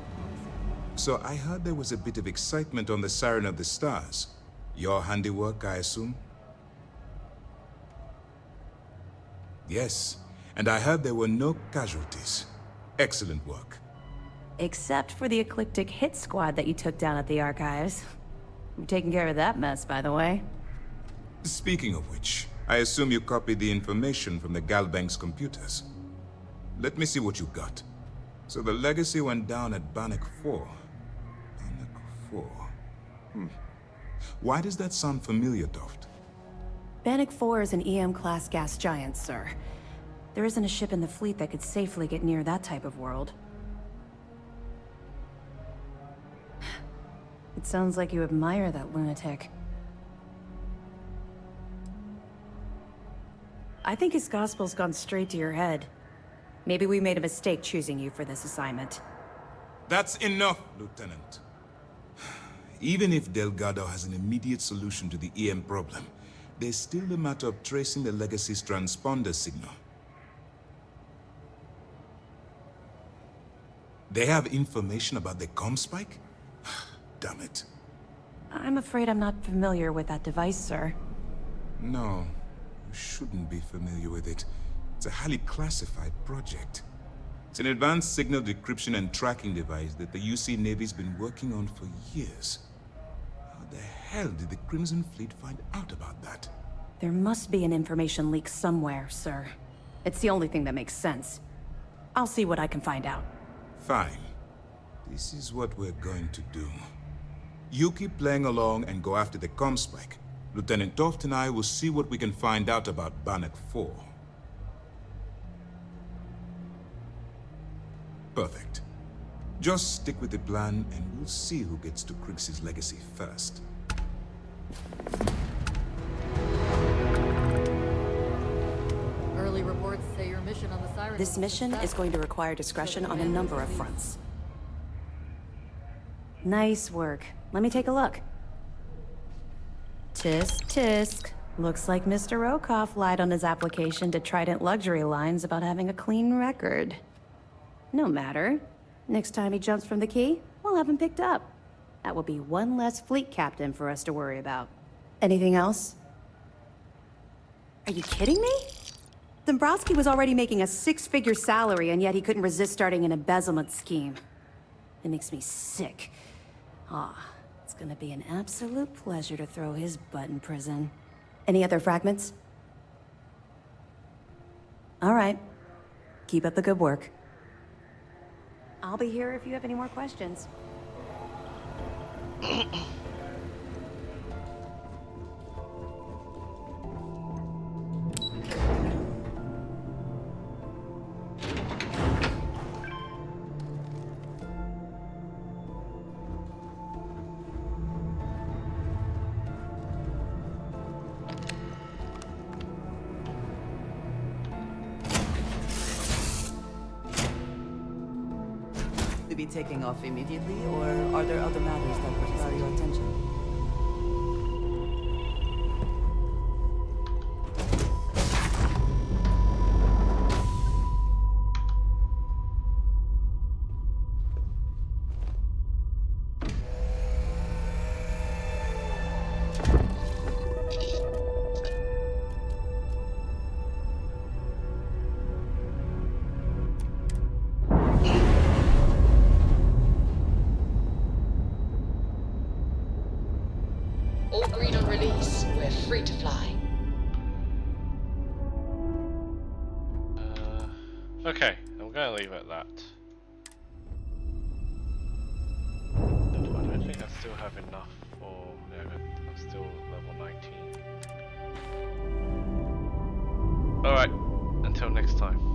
So I heard there was a bit of excitement on the Siren of the Stars. Your handiwork, I assume? Yes, and I heard there were no casualties. Excellent work. Except for the eclectic hit squad that you took down at the archives. You're taking care of that mess, by the way. Speaking of which, I assume you copied the information from the Galbank's computers. Let me see what you got. So the legacy went down at Bannock 4. Bannock 4. Why does that sound familiar, Toft? Bannock 4 is an EM-class gas giant, sir. There isn't a ship in the fleet that could safely get near that type of world. It sounds like you admire that lunatic. I think his gospel's gone straight to your head. Maybe we made a mistake choosing you for this assignment. That's enough, Lieutenant. Even if Delgado has an immediate solution to the EM problem, there's still the matter of tracing the Legacy's transponder signal. They have information about the comm spike? Damn it. I'm afraid I'm not familiar with that device, sir. No, you shouldn't be familiar with it. It's a highly classified project. It's an advanced signal decryption and tracking device that the UC Navy's been working on for years. How the hell did the Crimson Fleet find out about that? There must be an information leak somewhere, sir. It's the only thing that makes sense. I'll see what I can find out. Fine. This is what we're going to do. You keep playing along and go after the comm spike. Lieutenant Toft and I will see what we can find out about Bannock 4. Perfect. Just stick with the plan and we'll see who gets to Krix's legacy first. Early reports say your mission on the Siren... This mission is going to require discretion on a number of fronts. Nice work. Let me take a look. Tisk, tisk. Looks like Mr. Rokoff lied on his application to Trident Luxury Lines about having a clean record. No matter. Next time he jumps from the key, we'll have him picked up. That will be one less fleet captain for us to worry about. Anything else? Are you kidding me? Dombrowski was already making a 6-figure salary, and yet he couldn't resist starting an embezzlement scheme. It makes me sick. It's gonna be an absolute pleasure to throw his butt in prison. Any other fragments? All right. Keep up the good work. I'll be here if you have any more questions. To be taking off immediately, or are there other matters that require your attention? All green on release. We're free to fly. Okay, I'm gonna leave it at that. I don't think I still have enough for... Yeah, I'm still level 19. Alright, until next time.